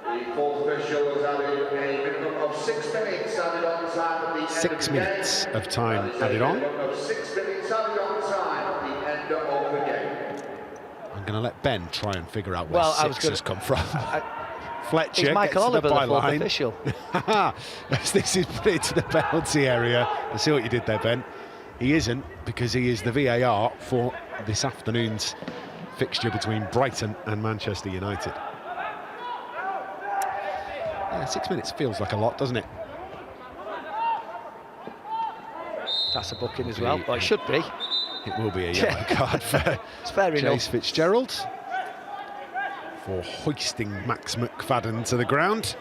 The fourth official has added a minimum of 6 minutes added on time at the end 6 minutes of time added on. 6 minutes added on time at the end of the game. I'm going to let Ben try and figure out where six has come from. Fletcher is Michael gets to Oliver the the fourth byline. official? As this is put into the penalty area. I see what you did there, Ben. He isn't, because he is the VAR for this afternoon's fixture between Brighton and Manchester United. Yeah, 6 minutes feels like a lot, doesn't it? That's a booking as well. Well, it should be. It will be a yellow card for Chase Fitzgerald for hoisting Max McFadden to the ground.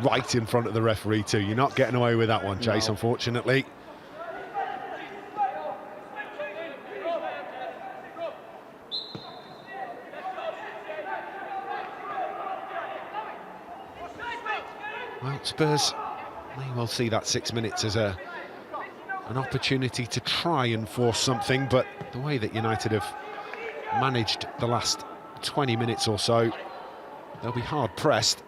Right in front of the referee too. You're not getting away with that one, Chase, no. Unfortunately. Well, Spurs may well see that 6 minutes as an opportunity to try and force something, but the way that United have managed the last 20 minutes or so, they'll be hard pressed.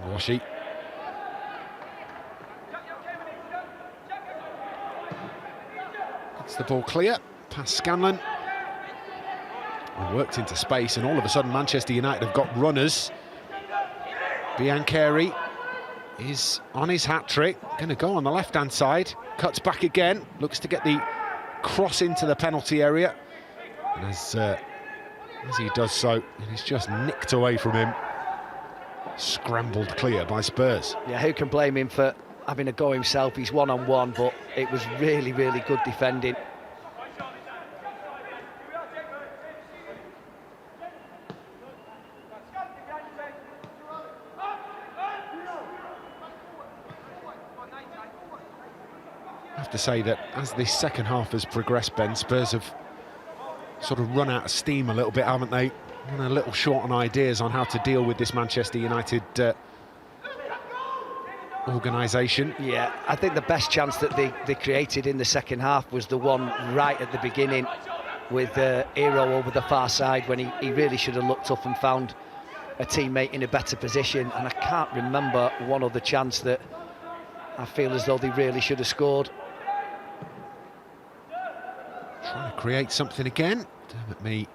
Washi. Gets the ball clear, past Scanlon. Worked into space, and all of a sudden Manchester United have got runners. Biancheri is on his hat-trick, going to go on the left-hand side, cuts back again, looks to get the cross into the penalty area. And as he does so, it is just nicked away from him. Scrambled clear by Spurs. Yeah, who can blame him for having a go himself? He's one-on-one, but it was really, really good defending. I have to say that as this second half has progressed, Ben, Spurs have sort of run out of steam a little bit, haven't they? And a little short on ideas on how to deal with this Manchester United organisation. Yeah, I think the best chance that they created in the second half was the one right at the beginning with Hero over the far side, when he really should have looked up and found a teammate in a better position. And I can't remember one other chance that I feel as though they really should have scored. Trying to create something again. Dermot Mee,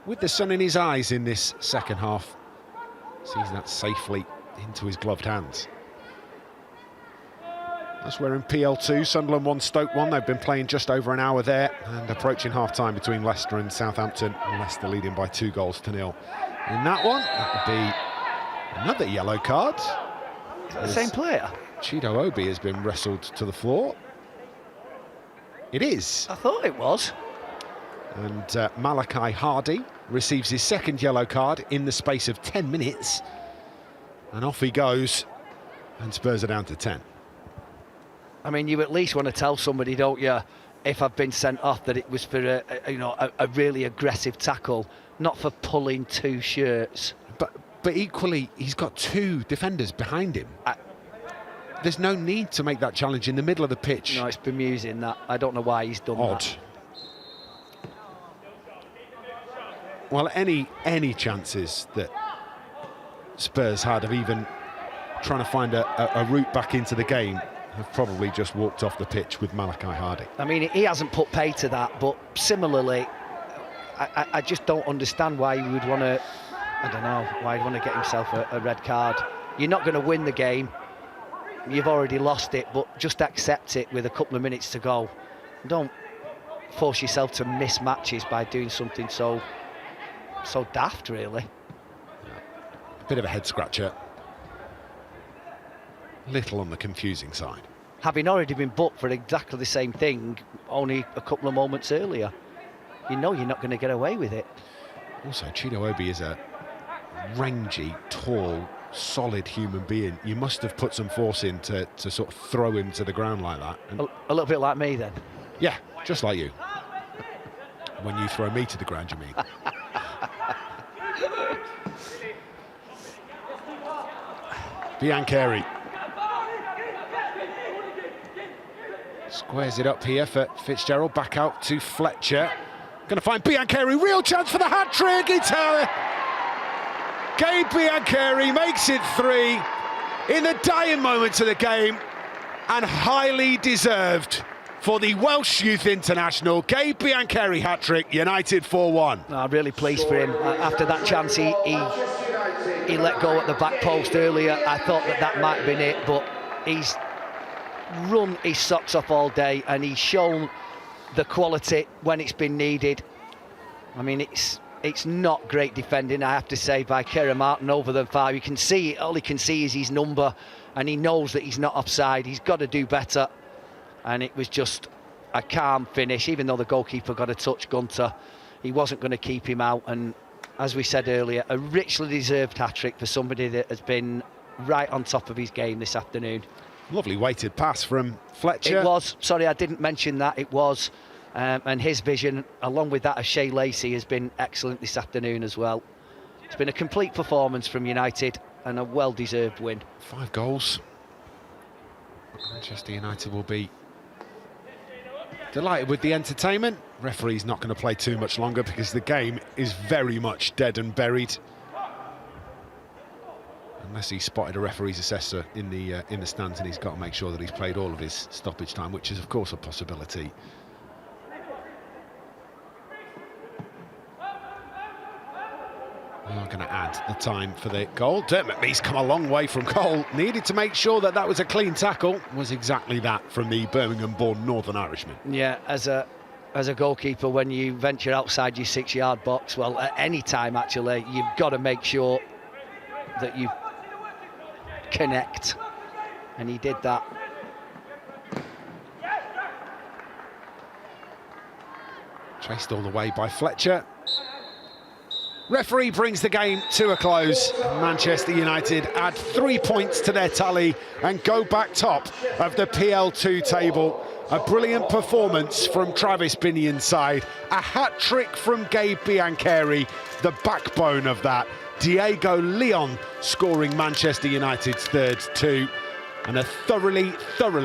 with the sun in his eyes in this second half, sees that safely into his gloved hands. As we're in PL2, Sunderland 1, Stoke 1. They've been playing just over an hour there and approaching half-time between Leicester and Southampton. And Leicester leading by 2-0. In that one, that would be another yellow card. Is that the same player? Chido-Obi has been wrestled to the floor. It is. I thought it was. And Malachi Hardy receives his second yellow card in the space of 10 minutes. And off he goes. And Spurs are down to 10. I mean, you at least want to tell somebody, don't you, if I've been sent off, that it was for a really aggressive tackle, not for pulling two shirts. But equally, he's got two defenders behind him. There's no need to make that challenge in the middle of the pitch. No, it's bemusing that. I don't know why he's done Odd. that. Well, any chances that Spurs had of even trying to find a route back into the game have probably just walked off the pitch with Malachi Hardy. I mean, he hasn't put pay to that, but similarly, I just don't understand why he would want to, I don't know, why he'd want to get himself a red card. You're not going to win the game. You've already lost it, but just accept it with a couple of minutes to go. Don't force yourself to miss matches by doing something so daft, really. Bit of a head scratcher. Little on the confusing side. Having already been booked for exactly the same thing only a couple of moments earlier, you know you're not going to get away with it. Also, Chido Obi is a rangy, tall, solid human being. You must have put some force in to sort of throw him to the ground like that. And A little bit like me then. yeah, just like you. When you throw me to the ground, you mean? Biancheri squares it up here for Fitzgerald, back out to Fletcher. Going to find Biancheri, real chance for the hat-trick. Gabe Biancheri makes it 3 in the dying moments of the game, and highly deserved for the Welsh Youth International. Gabe Biancheri hat-trick, United 4-1. I'm really pleased for him. After that chance he let go at the back post earlier, I thought that might have been it, but he's run his socks off all day and he's shown the quality when it's been needed. I mean, it's not great defending, I have to say, by Kerry Martin over the 5. You can see, all he can see is his number, and he knows that he's not offside. He's got to do better, and it was just a calm finish. Even though the goalkeeper got a touch, Gunter, he wasn't going to keep him out. And as we said earlier, a richly deserved hat-trick for somebody that has been right on top of his game this afternoon. Lovely weighted pass from Fletcher. It was. Sorry, I didn't mention that. It was. And his vision, along with that of Shea Lacey, has been excellent this afternoon as well. It's been a complete performance from United and a well-deserved win. 5 goals. Manchester United will be delighted with the entertainment. Referee's not going to play too much longer because the game is very much dead and buried. Unless he spotted a referee's assessor in the stands, and he's got to make sure that he's played all of his stoppage time, which is of course a possibility. We are going to add the time for the goal. Dermot McMee's come a long way from goal. Needed to make sure that was a clean tackle. Was exactly that from the Birmingham-born Northern Irishman. Yeah, as a goalkeeper, when you venture outside your 6-yard box, well, at any time actually, you've got to make sure that you connect, and he did that. Chased all the way by Fletcher. Referee brings the game to a close. Manchester United add 3 points to their tally and go back top of the PL2 table. A brilliant performance from Travis Binion's side. A hat-trick from Gabe Biancheri, the backbone of that. Diego Leon scoring Manchester United's third 2. And a thoroughly